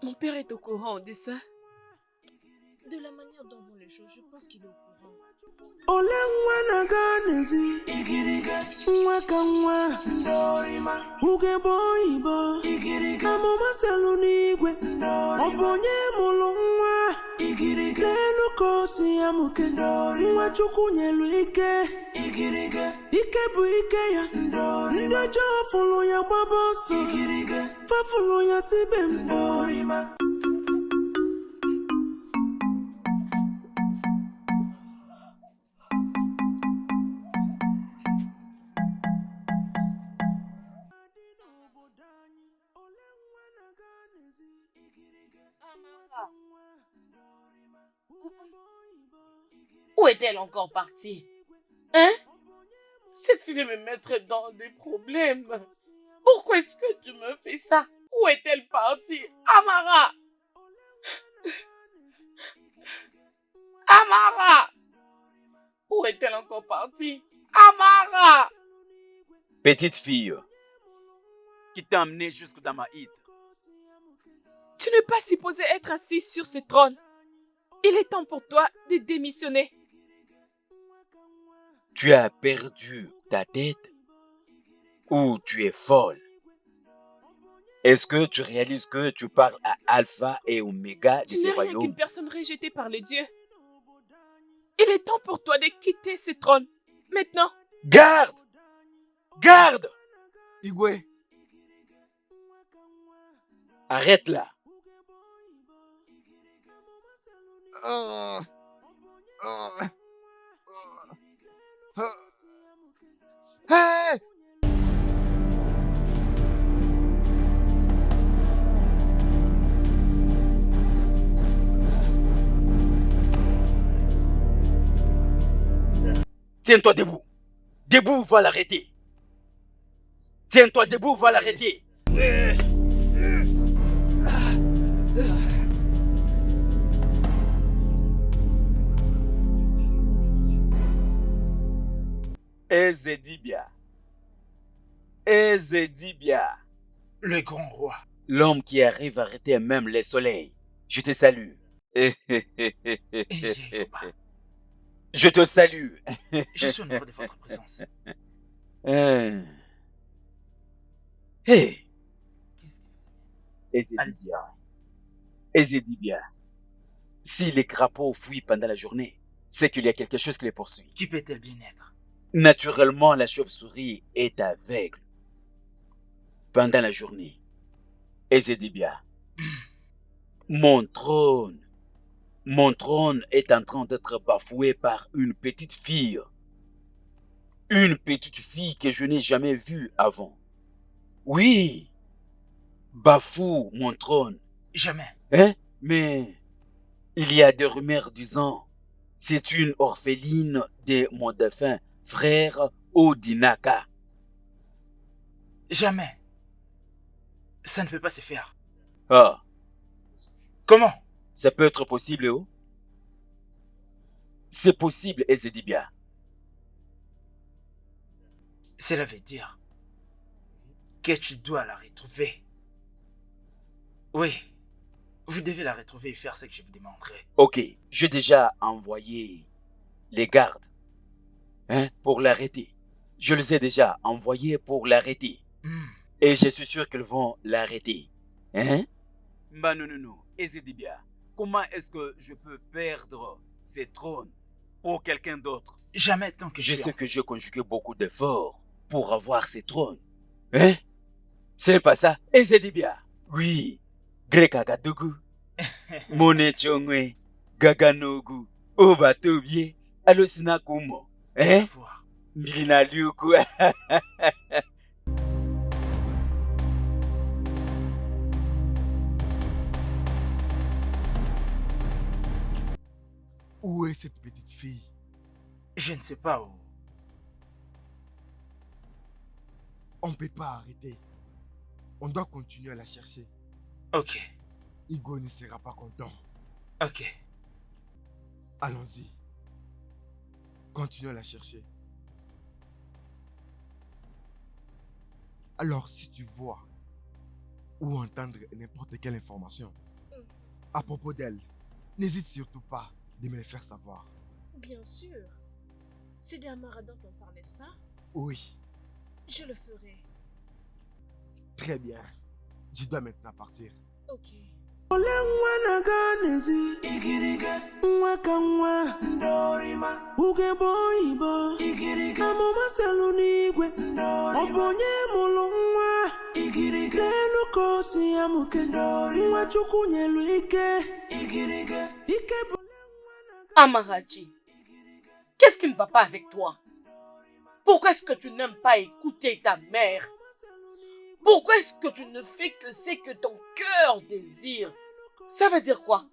[SPEAKER 2] Mon père est au courant de ça.
[SPEAKER 7] De la manière dont vont les choses, je pense qu'il est au courant.
[SPEAKER 9] Ole nwa na-aga n'ezi igirige nwa ka nwa ndorima ugegbe oyibo igirige amụma selu n'igwe ọ bụ onye mụrụ nwa igirige n'elu ka o si ya mụke nwa Chukwu nyelu ike igirige ike bụ ike ya ndị ọjọọ fụrụ ya gbaba ọsọ igirige fafụrụ ya tibe mkpu.
[SPEAKER 8] Où est-elle encore partie? Hein? Cette fille veut me mettre dans des problèmes. Pourquoi est-ce que tu me fais ça? Où est-elle partie? Amara! Amara! Où est-elle encore partie? Amara!
[SPEAKER 1] Petite fille,
[SPEAKER 3] Qui t'a amené jusque dans ma hide.
[SPEAKER 2] Tu n'es pas supposé être assis sur ce trône. Il est temps pour toi de démissionner.
[SPEAKER 1] tu as perdu ta tête ou tu es folle? Est-ce que tu réalises que tu parles à Alpha et Oméga de
[SPEAKER 2] Tu
[SPEAKER 1] ce
[SPEAKER 2] n'es rien
[SPEAKER 1] royaume?
[SPEAKER 2] qu'une personne rejetée par les dieux. Il est temps pour toi de quitter ce trône. Maintenant.
[SPEAKER 1] Garde! Garde!
[SPEAKER 4] Igwe,
[SPEAKER 1] Arrête là.
[SPEAKER 4] ah, ah, ah, hey!
[SPEAKER 1] Tiens-toi debout. Debout, va l'arrêter. Tiens-toi debout, va l'arrêter. Ezedibia. Ezedibia.
[SPEAKER 5] Le grand roi.
[SPEAKER 1] L'homme qui arrive à arrêter même les soleils. Je te salue.
[SPEAKER 5] Yehoba.
[SPEAKER 1] Je te salue.
[SPEAKER 5] Je suis honoré de votre présence.
[SPEAKER 1] Hey. Hey.
[SPEAKER 5] Allez-y.
[SPEAKER 1] Ezedibia. Ezedibia. Si les crapauds fuient pendant la journée, c'est qu'il y a quelque chose qui les poursuit.
[SPEAKER 5] Qui peut-elle bien être?
[SPEAKER 1] Naturellement, la chauve-souris est aveugle pendant la journée. Ezedibia. Mon trône est en train d'être bafoué par une petite fille. Une petite fille que je n'ai jamais vue avant. Oui, bafoue mon trône.
[SPEAKER 5] Jamais.
[SPEAKER 1] Hein? Mais il y a des rumeurs disant c'est une orpheline de mon défunt frère Odinaka.
[SPEAKER 5] Jamais. Ça ne peut pas se faire.
[SPEAKER 1] Ah,
[SPEAKER 5] Comment?
[SPEAKER 1] ça peut être possible, oh? C'est possible, Ezedibia.
[SPEAKER 5] Cela veut dire que tu dois la retrouver. Oui, vous devez la retrouver et faire ce que je vous demanderai.
[SPEAKER 1] Ok, j'ai déjà envoyé les gardes pour l'arrêter. Je les ai déjà envoyés pour l'arrêter. Et je suis sûr qu'ils vont l'arrêter. Hein?
[SPEAKER 3] Bah non. Ezedibia, comment est-ce que je peux perdre ces trônes pour quelqu'un d'autre?
[SPEAKER 5] Jamais tant que
[SPEAKER 1] Je
[SPEAKER 5] je suis
[SPEAKER 1] sais
[SPEAKER 5] en
[SPEAKER 1] que
[SPEAKER 5] vie.
[SPEAKER 1] j'ai conjugué beaucoup d'efforts pour avoir ces trônes. Hein? C'est pas ça, Ezedibia? Oui. Grekagadugu. Monechongwe. Gaganogu. Obatobie. Alusinakumo.
[SPEAKER 5] On
[SPEAKER 1] Hein?
[SPEAKER 5] va voir.
[SPEAKER 1] Milinaluku.
[SPEAKER 4] Où est cette petite fille?
[SPEAKER 5] Je ne sais pas où.
[SPEAKER 4] On ne peut pas arrêter. On doit continuer à la chercher.
[SPEAKER 5] Ok,
[SPEAKER 4] Igo ne sera pas content.
[SPEAKER 5] ok.
[SPEAKER 4] Allons-y. Continuons à la chercher. Alors, si tu vois ou entendre n'importe quelle information à propos d'elle, n'hésite surtout pas de me le faire savoir.
[SPEAKER 7] Bien sûr. C'est des Amara dont on parle, n'est-ce pas?
[SPEAKER 4] Oui,
[SPEAKER 7] Je le ferai.
[SPEAKER 4] très bien. Je dois maintenant partir.
[SPEAKER 7] Ok.
[SPEAKER 9] Ole nwa na-aga n'ezi igirige nwa ka nwa ndorima ugegbe oyibo igirige amụma selu n'igwe ọ bụ onye mụrụ nwa igirige n'elu ka o si amụke nwa chukwu nyelu ike igirige ike bụ
[SPEAKER 8] Amarachi, qu'est-ce qui ne va pas avec toi? Pourquoi est-ce que tu n'aimes pas écouter ta mère? Pourquoi est-ce que tu ne fais que ce que ton cœur désire? Ça veut dire quoi?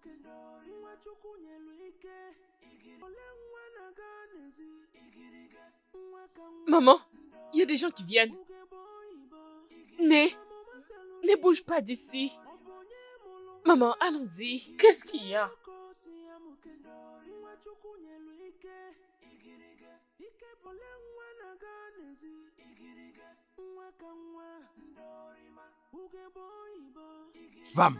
[SPEAKER 2] Maman, il y a des gens qui viennent. Ne bouge pas d'ici. Maman, allons-y.
[SPEAKER 8] Qu'est-ce qu'il y a?
[SPEAKER 4] Femme,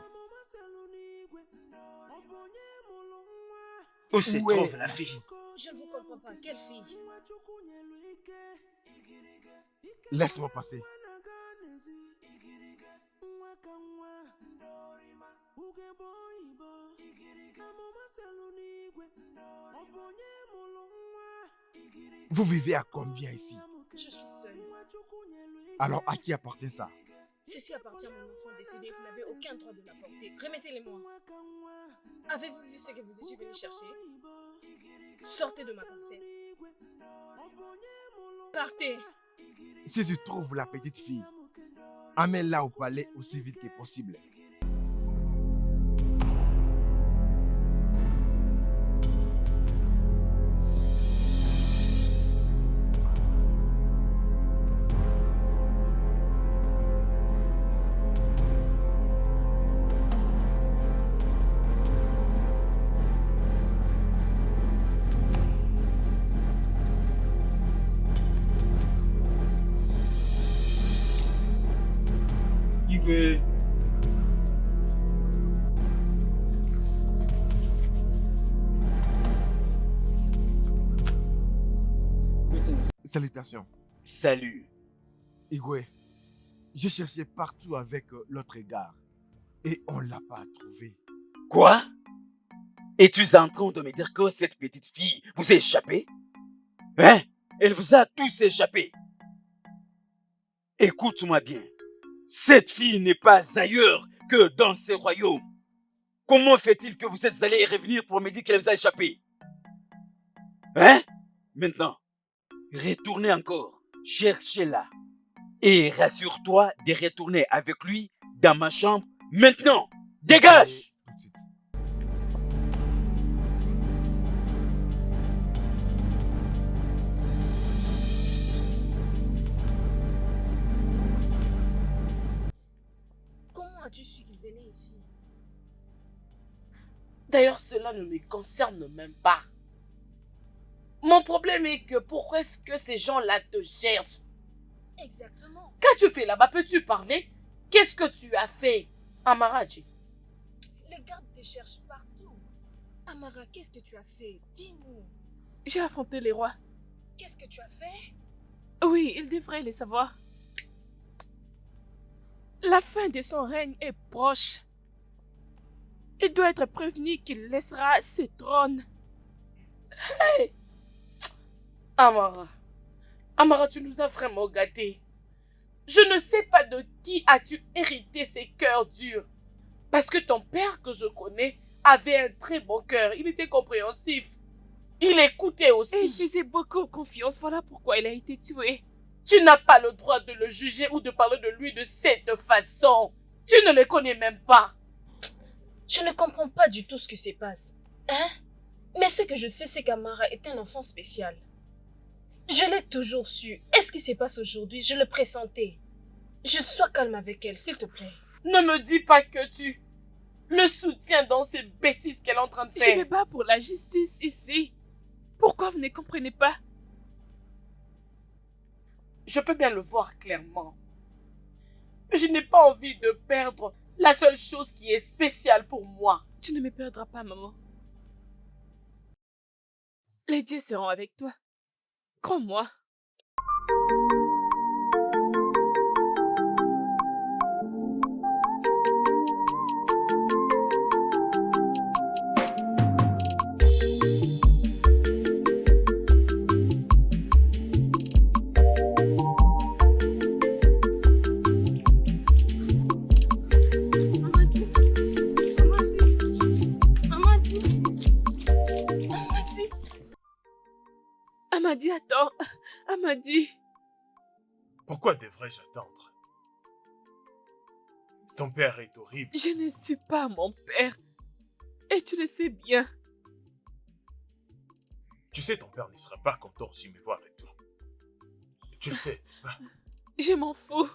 [SPEAKER 5] Où se
[SPEAKER 4] où est
[SPEAKER 5] trouve la fille?
[SPEAKER 7] Je ne vous comprends pas. Quelle fille?
[SPEAKER 4] Laisse-moi passer. Vous vivez à combien ici?
[SPEAKER 7] Je suis seule.
[SPEAKER 4] Alors à qui appartient ça?
[SPEAKER 7] Ceci appartient à mon enfant décédé. Vous n'avez aucun droit de l'apporter. Remettez-les-moi. Avez-vous vu ce que vous étiez venu chercher? Sortez de ma parcelle. Partez.
[SPEAKER 4] Si tu trouves la petite fille, amène-la au palais aussi vite que possible. Salutations.
[SPEAKER 1] Salut.
[SPEAKER 4] Igwe, je cherchais partout avec l'autre gare et on ne l'a pas trouvé.
[SPEAKER 1] Quoi? Es-tu en train de me dire que cette petite fille vous a échappé? Hein? Elle vous a tous échappé. Écoute-moi bien. Cette fille n'est pas ailleurs que dans ce royaume. Comment fait-il que vous êtes allé revenir pour me dire qu'elle vous a échappé? Hein? Maintenant, retournez encore, cherchez-la. Et rassure-toi de retourner avec lui dans ma chambre maintenant. Dégage!
[SPEAKER 4] Tout de suite.
[SPEAKER 7] Comment as-tu su qu'il venait ici?
[SPEAKER 8] D'ailleurs, cela ne me concerne même pas. Mon problème est que pourquoi est-ce que ces gens-là te cherchent?
[SPEAKER 7] Exactement.
[SPEAKER 8] Qu'as-tu fait là-bas? Peux-tu parler? Qu'est-ce que tu as fait, Amaraji?
[SPEAKER 7] Les gardes te cherchent partout. Amara, qu'est-ce que tu as fait? Dis-nous.
[SPEAKER 2] J'ai affronté les rois.
[SPEAKER 7] Qu'est-ce que tu as fait?
[SPEAKER 2] Oui, il devrait le savoir. La fin de son règne est proche. Il doit être prévenu qu'il laissera ce trône.
[SPEAKER 8] Hey! Amara. Amara, tu nous as vraiment gâtés. Je ne sais pas de qui as-tu hérité ces cœurs durs. Parce que ton père que je connais avait un très bon cœur. Il était compréhensif. Il écoutait
[SPEAKER 2] Il
[SPEAKER 8] aussi.
[SPEAKER 2] faisait beaucoup confiance, voilà pourquoi il a été tué.
[SPEAKER 8] Tu n'as pas le droit de le juger ou de parler de lui de cette façon. Tu ne le connais même pas.
[SPEAKER 7] Je ne comprends pas du tout ce qui se passe. Hein? Mais ce que je sais, c'est qu'Amara est un enfant spécial. Je l'ai toujours su. Et ce qui se passe aujourd'hui, je le pressentais. Je sois calme avec elle, s'il te plaît.
[SPEAKER 8] Ne me dis pas que tu le soutiens dans ces bêtises qu'elle est en train de
[SPEAKER 2] Je
[SPEAKER 8] faire.
[SPEAKER 2] me bats pour la justice ici. Pourquoi vous ne comprenez pas?
[SPEAKER 8] Je peux bien le voir clairement. Je n'ai pas envie de perdre la seule chose qui est spéciale pour moi.
[SPEAKER 2] Tu ne me perdras pas, maman. Les dieux seront avec toi. Crois-moi. Amadi, attends. Amadi.
[SPEAKER 6] Pourquoi devrais-je attendre? Ton père est horrible.
[SPEAKER 2] Je ne suis pas mon père. Et tu le sais bien.
[SPEAKER 6] Tu sais, ton père ne sera pas content s'il me voit avec toi. Tu le sais, n'est-ce pas?
[SPEAKER 2] Je m'en fous.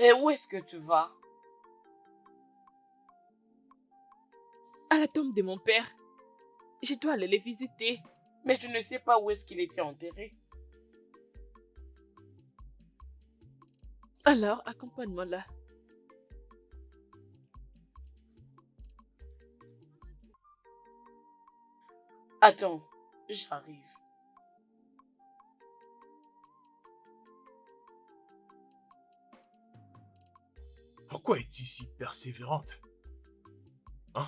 [SPEAKER 8] Et où est-ce que tu vas?
[SPEAKER 2] À la tombe de mon père. Je dois aller les visiter.
[SPEAKER 8] Mais tu ne sais pas où est-ce qu'il était enterré.
[SPEAKER 2] Alors, accompagne-moi là.
[SPEAKER 8] Attends, j'arrive.
[SPEAKER 6] Pourquoi es-tu si persévérante? Hein?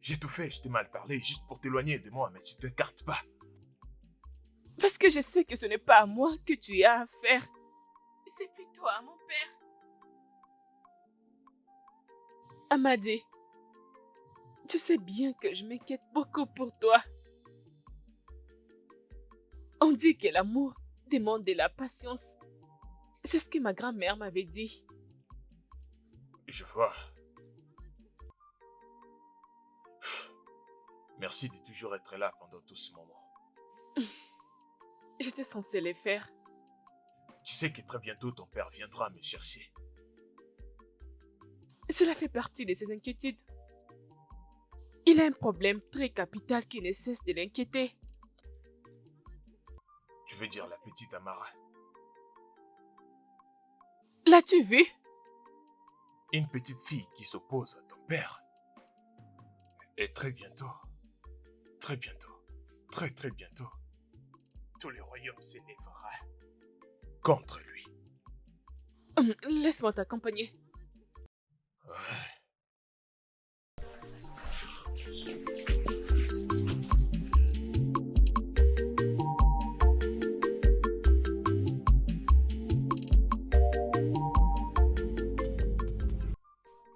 [SPEAKER 6] J'ai tout fait, je t'ai mal parlé juste pour t'éloigner de moi, mais tu ne t'écartes pas.
[SPEAKER 2] Parce que je sais que ce n'est pas à moi que tu as à faire. C'est plutôt à mon père. Amadi, tu sais bien que je m'inquiète beaucoup pour toi. On dit que l'amour demande de la patience. C'est ce que ma grand-mère m'avait dit.
[SPEAKER 6] Je vois. Merci de toujours être là pendant tout ce moment.
[SPEAKER 2] J'étais censée les faire.
[SPEAKER 6] Tu sais que très bientôt ton père viendra me chercher.
[SPEAKER 2] Cela fait partie de ses inquiétudes. Il a un problème très capital qui ne cesse de l'inquiéter.
[SPEAKER 6] Tu veux dire la petite Amara?
[SPEAKER 2] L'as-tu vu?
[SPEAKER 6] Une petite fille qui s'oppose à ton père. Et très bientôt, très bientôt, tout le royaume s'élèvera contre lui.
[SPEAKER 2] Laisse-moi t'accompagner.
[SPEAKER 6] Ouais.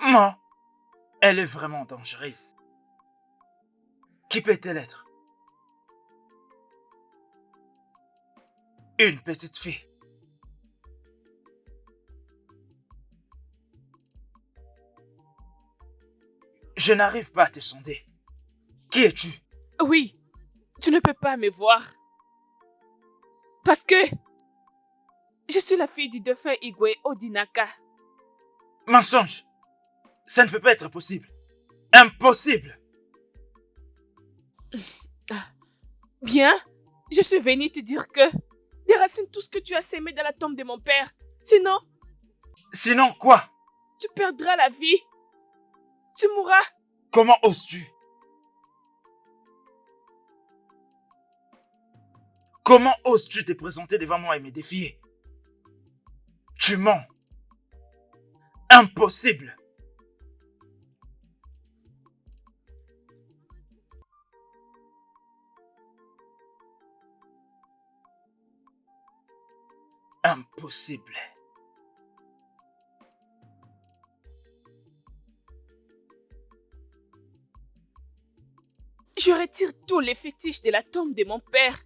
[SPEAKER 5] Non, elle est vraiment dangereuse. Qui peut-elle être? Une petite fille. Je n'arrive pas à te sonder. Qui es-tu?
[SPEAKER 2] Oui, tu ne peux pas me voir. Parce que je suis la fille du défunt Igwe Odinaka.
[SPEAKER 5] Mensonge! Ça ne peut pas être possible. Impossible!
[SPEAKER 2] Bien, je suis venue te dire que déracine tout ce que tu as sémé dans la tombe de mon père. Sinon,
[SPEAKER 5] Sinon quoi?
[SPEAKER 2] tu perdras la vie. Tu mourras.
[SPEAKER 5] Comment oses-tu? Comment oses-tu te présenter devant moi et me défier? Tu mens. Impossible. Impossible.
[SPEAKER 2] Je retire tous les fétiches de la tombe de mon père.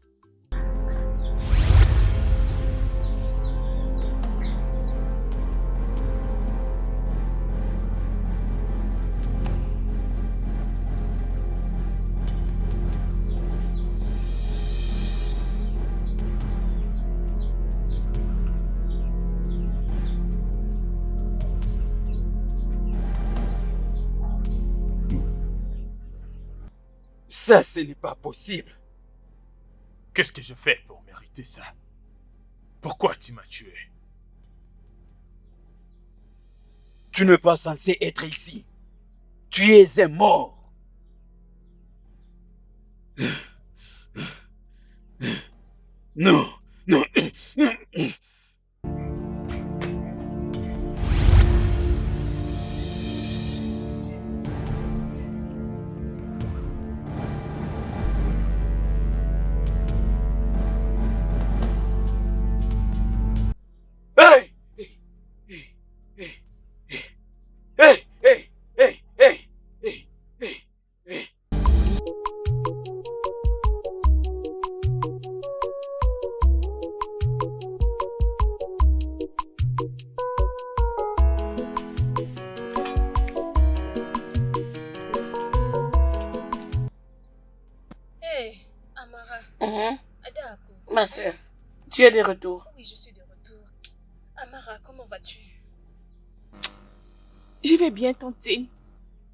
[SPEAKER 1] Ça, ce n'est pas possible.
[SPEAKER 6] Qu'est-ce que je fais pour mériter ça? Pourquoi tu m'as tué?
[SPEAKER 1] Tu n'es pas censé être ici. Tu es un mort. Non, non. Hey! Hey! Hey!
[SPEAKER 7] D'accord.
[SPEAKER 10] Ma soeur, tu es de retour.
[SPEAKER 7] Oui, je suis de retour. Amara, comment vas-tu?
[SPEAKER 2] Je vais bien, Tantine.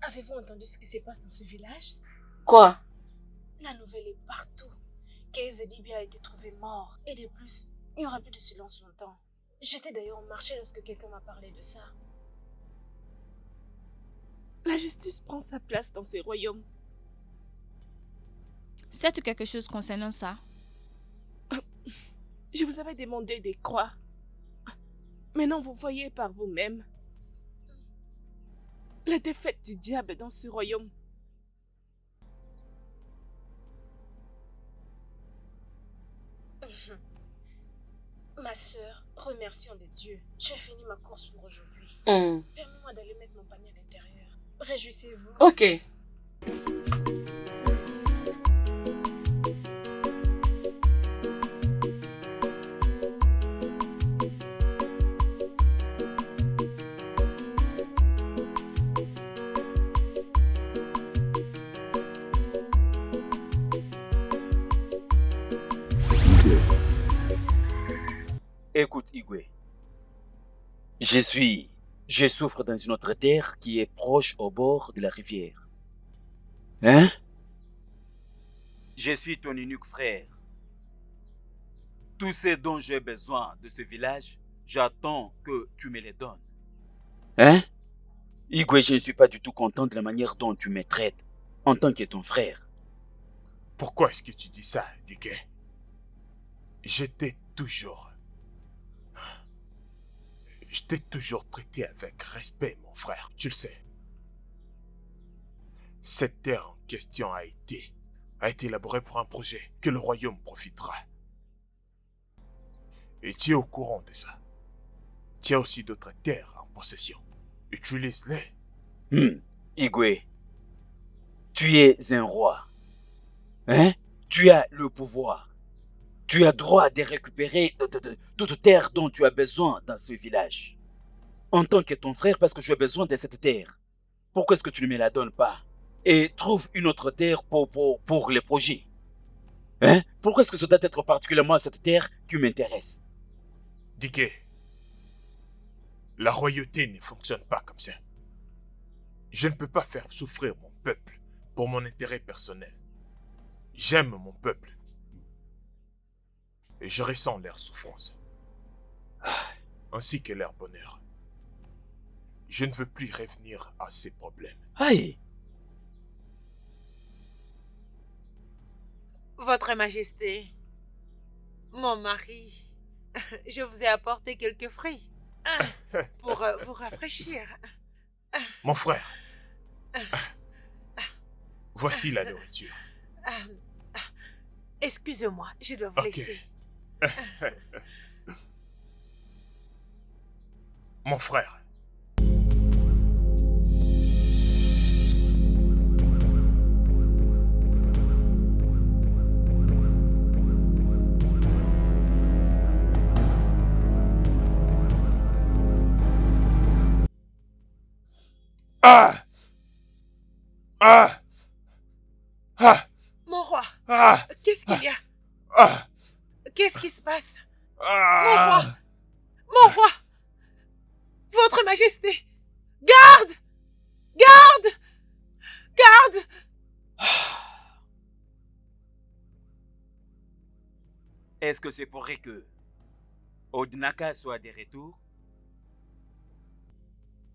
[SPEAKER 7] Avez-vous entendu ce qui se passe dans ce village?
[SPEAKER 10] Quoi?
[SPEAKER 7] La nouvelle est partout. Kezedibia a été trouvé mort. Et de plus, il n'y aura plus de silence longtemps. J'étais d'ailleurs au marché lorsque quelqu'un m'a parlé de ça.
[SPEAKER 2] La justice prend sa place dans ces royaumes.
[SPEAKER 11] Sais-tu quelque chose concernant ça?
[SPEAKER 2] Je vous avais demandé de croire. Maintenant, vous voyez par vous-même la défaite du diable dans ce royaume.
[SPEAKER 7] Ma sœur, remercions de Dieu. J'ai fini ma course pour aujourd'hui. Permets-moi d'aller mettre mon panier à l'intérieur. Réjouissez-vous.
[SPEAKER 10] Ok.
[SPEAKER 1] Écoute, Igwe. Je souffre dans une autre terre qui est proche au bord de la rivière. Hein?
[SPEAKER 3] Je suis ton unique frère. Tout ce dont j'ai besoin de ce village, j'attends que tu me les donnes.
[SPEAKER 1] Hein? Igwe, je ne suis pas du tout content de la manière dont tu me traites en tant que ton frère.
[SPEAKER 6] Pourquoi est-ce que tu dis ça, Dike? Je t'ai toujours traité avec respect, mon frère, tu le sais. Cette terre en question a été élaborée pour un projet que le royaume profitera. Et tu es au courant de ça. Tu as aussi d'autres terres en possession. Utilise-les.
[SPEAKER 1] Igwe, tu es un roi. Hein? Tu as le pouvoir. Tu as droit de récupérer toute terre dont tu as besoin dans ce village. En tant que ton frère, parce que tu as besoin de cette terre. Pourquoi est-ce que tu ne me la donnes pas? Et trouve une autre terre pour les projets. Hein? Pourquoi est-ce que ça doit être particulièrement cette terre qui m'intéresse?
[SPEAKER 6] Dike, la royauté ne fonctionne pas comme ça. Je ne peux pas faire souffrir mon peuple pour mon intérêt personnel. J'aime mon peuple. Et je ressens leur souffrance. Ainsi que leur bonheur. Je ne veux plus revenir à ces problèmes.
[SPEAKER 1] Aïe!
[SPEAKER 8] Votre Majesté, mon mari, je vous ai apporté quelques fruits pour vous rafraîchir.
[SPEAKER 6] Mon frère, voici la nourriture.
[SPEAKER 8] Excusez-moi, je dois vous laisser.
[SPEAKER 6] Mon frère.
[SPEAKER 8] Mon roi, qu'est-ce qu'il y a? Qu'est-ce qui se passe? Mon roi! Mon roi! Votre Majesté! Garde! Garde! Garde!
[SPEAKER 3] Est-ce que c'est pour que Odinaka soit de retour?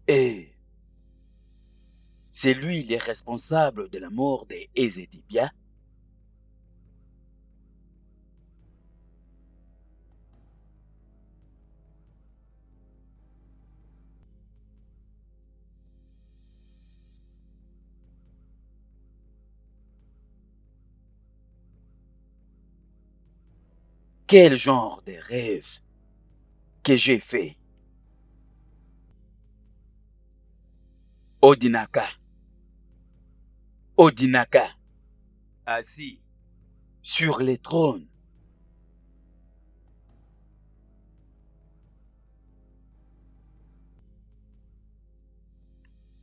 [SPEAKER 1] Et c'est lui le responsable de la mort de Ezedibia? Quel genre de rêve que j'ai fait? Odinaka. Odinaka.
[SPEAKER 3] Assis.
[SPEAKER 1] Sur le trône.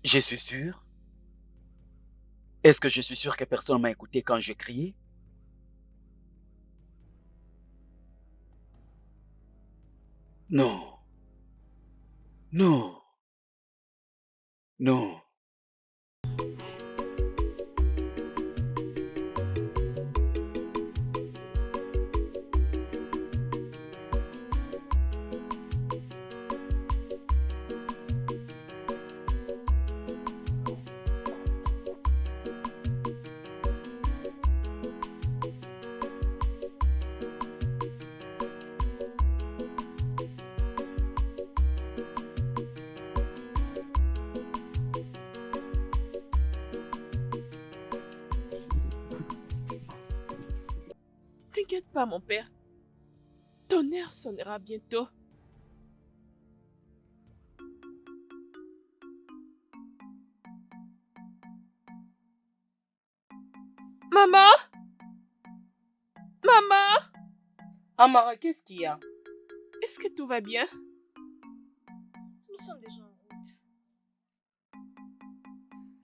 [SPEAKER 1] Je suis sûr? Est-ce que je suis sûr que personne m'a écouté quand j'ai crié? Non. Non. Non.
[SPEAKER 2] T'inquiète pas, mon père. Ton heure sonnera bientôt. Maman? Maman?
[SPEAKER 10] Amara, qu'est-ce qu'il y a?
[SPEAKER 2] Est-ce que tout va bien?
[SPEAKER 7] Nous sommes déjà en route.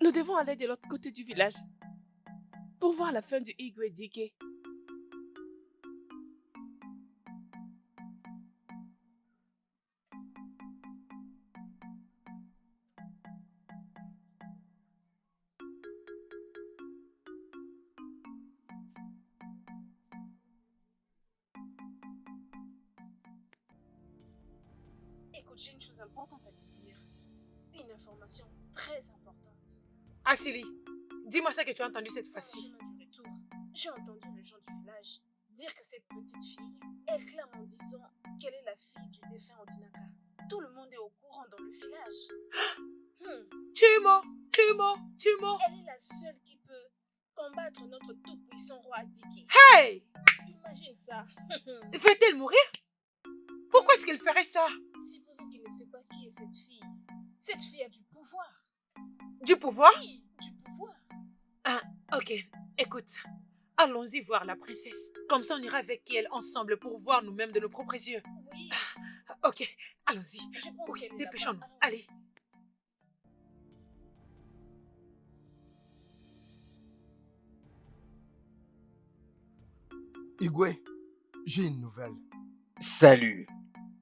[SPEAKER 2] Nous devons aller de l'autre côté du village pour voir la fin du Igwe Dike.
[SPEAKER 7] Écoute, j'ai une chose importante à te dire. Une information très importante.
[SPEAKER 8] Asili, dis-moi ce que tu as entendu cette
[SPEAKER 7] Au
[SPEAKER 8] fois-ci.
[SPEAKER 7] chemin du retour, j'ai entendu les gens du village dire que cette petite fille, elle clame en disant qu'elle est la fille du défunt Odinaka. Tout le monde est au courant dans le village.
[SPEAKER 8] Tu es mort, tu es mort, tu es mort.
[SPEAKER 7] Elle est la seule qui peut combattre notre tout-puissant roi Diki.
[SPEAKER 8] Hey!
[SPEAKER 7] Imagine ça.
[SPEAKER 8] Veut-elle mourir? Pourquoi est-ce qu'elle ferait ça?
[SPEAKER 7] Supposons qu'il ne sait pas qui est cette fille. Cette fille a du pouvoir.
[SPEAKER 8] Du pouvoir?
[SPEAKER 7] Oui, du pouvoir.
[SPEAKER 8] Ah, ok. Écoute, allons-y voir la princesse. Comme ça, on ira avec elle ensemble pour voir nous-mêmes de nos propres yeux.
[SPEAKER 7] Oui,
[SPEAKER 8] Ok, allons-y.
[SPEAKER 7] je pense
[SPEAKER 8] Oui,
[SPEAKER 7] qu'elle est
[SPEAKER 8] dépêchons-nous.
[SPEAKER 7] là-bas.
[SPEAKER 8] Allez.
[SPEAKER 4] Igwe, j'ai une nouvelle.
[SPEAKER 1] Salut.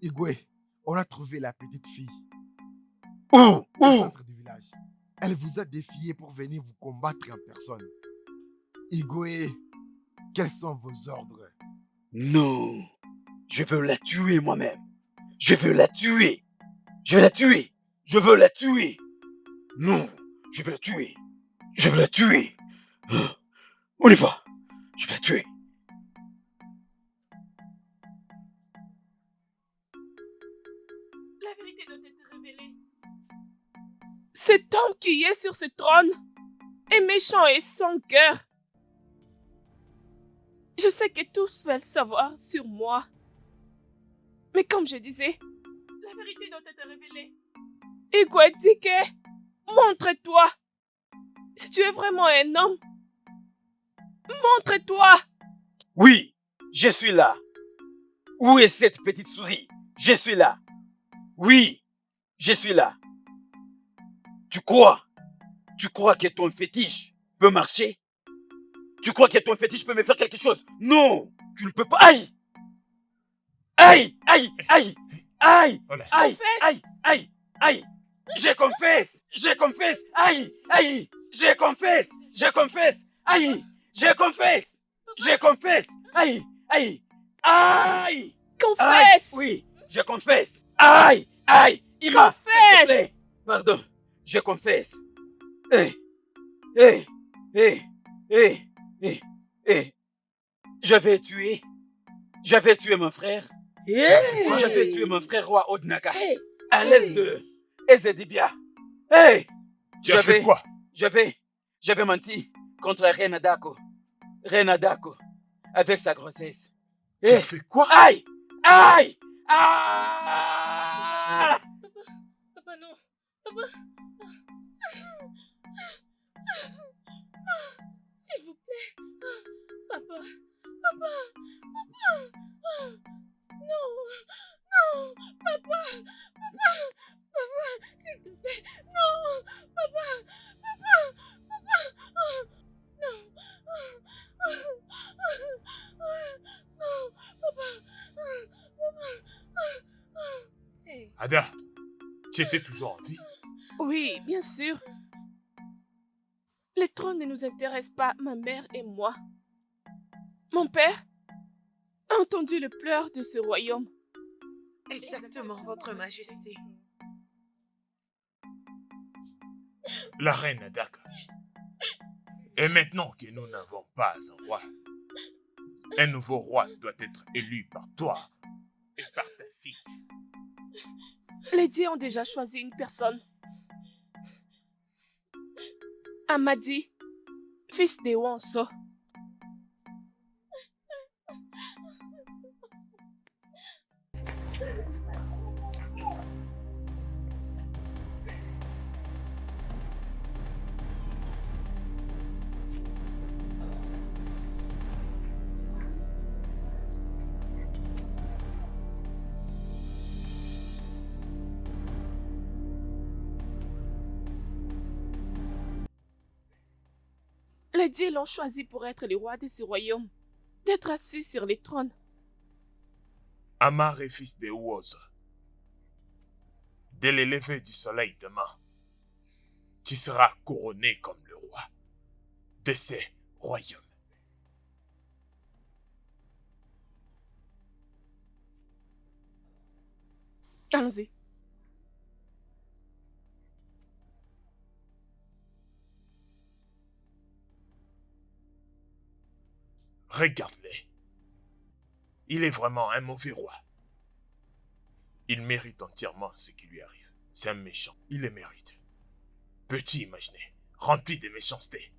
[SPEAKER 4] Igwe, on a trouvé la petite fille
[SPEAKER 1] Où?
[SPEAKER 4] au
[SPEAKER 1] Où?
[SPEAKER 4] centre du village. Elle vous a défié pour venir vous combattre en personne. Igwe, quels sont vos ordres?
[SPEAKER 1] Non. Je veux la tuer moi-même. Je veux la tuer. Je veux la tuer. Je veux la tuer. Non. Je veux la tuer. Je veux la tuer. On y va. Je vais la tuer.
[SPEAKER 2] La vérité doit être révélée. Cet homme qui est sur ce trône est méchant et sans cœur. Je sais que tous veulent savoir sur moi. Mais comme je disais, la vérité doit être révélée. Igwe Dike, montre-toi. Si tu es vraiment un homme, montre-toi.
[SPEAKER 1] Oui, je suis là. Où est cette petite souris? Je suis là. Oui, je suis là. Tu crois que ton fétiche peut marcher? Tu crois que ton fétiche peut me faire quelque chose? Non, tu ne peux pas. Aïe! Aïe! Aïe! Aïe! Aïe!
[SPEAKER 6] Voilà.
[SPEAKER 1] Aïe!
[SPEAKER 2] Confesse!
[SPEAKER 1] Aïe! Aïe! Aïe! Je confesse! Je confesse! Aïe! Aïe! Je confesse! Je confesse! Aïe! Je confesse! Je confesse! Aïe! Aïe! Aïe! Aïe!
[SPEAKER 2] Confesse!
[SPEAKER 1] Oui, je confesse! Aïe! Aïe! Ima! S'il te
[SPEAKER 2] Confesse!
[SPEAKER 1] plaît! Pardon, je confesse! Eh! Eh! Eh! Eh! Eh! Eh! J'avais tué mon frère. J'avais tué mon frère roi Odnaka à l'aide de Ezedibia. Hey!
[SPEAKER 6] Tu as fait quoi?
[SPEAKER 1] J'avais menti contre la reine Adako. Reine Adako, avec sa grossesse.
[SPEAKER 6] Tu as fait quoi?
[SPEAKER 1] Aïe! Aïe! Ah!
[SPEAKER 7] Papa, non. Papa. S'il vous plaît. Papa. Papa. Papa. Non. Non. Papa. Papa. Papa. S'il te plaît. Non. Papa. Papa. Papa. Non. Non. Papa. Papa.
[SPEAKER 6] Ada, tu étais toujours en vie?
[SPEAKER 2] Oui, bien sûr. Les trônes ne nous intéressent pas, ma mère et moi. Mon père a entendu le pleur de ce royaume.
[SPEAKER 8] Exactement, Votre Majesté.
[SPEAKER 6] La reine Adaka. Et maintenant que nous n'avons pas un roi, un nouveau roi doit être élu par toi et par ta fille.
[SPEAKER 2] Les dieux ont déjà choisi une personne. Amadi, fils de Wanso. Les dieux l'ont choisi pour être le roi de ce royaume, d'être assis sur le trône.
[SPEAKER 6] Amar est fils de Uoza. Dès le lever du soleil demain, tu seras couronné comme le roi de ce royaume.
[SPEAKER 2] Allons-y.
[SPEAKER 6] Regarde-le. Il est vraiment un mauvais roi. Il mérite entièrement ce qui lui arrive. C'est un méchant. Il le mérite. Peux-tu imaginer, rempli de méchanceté?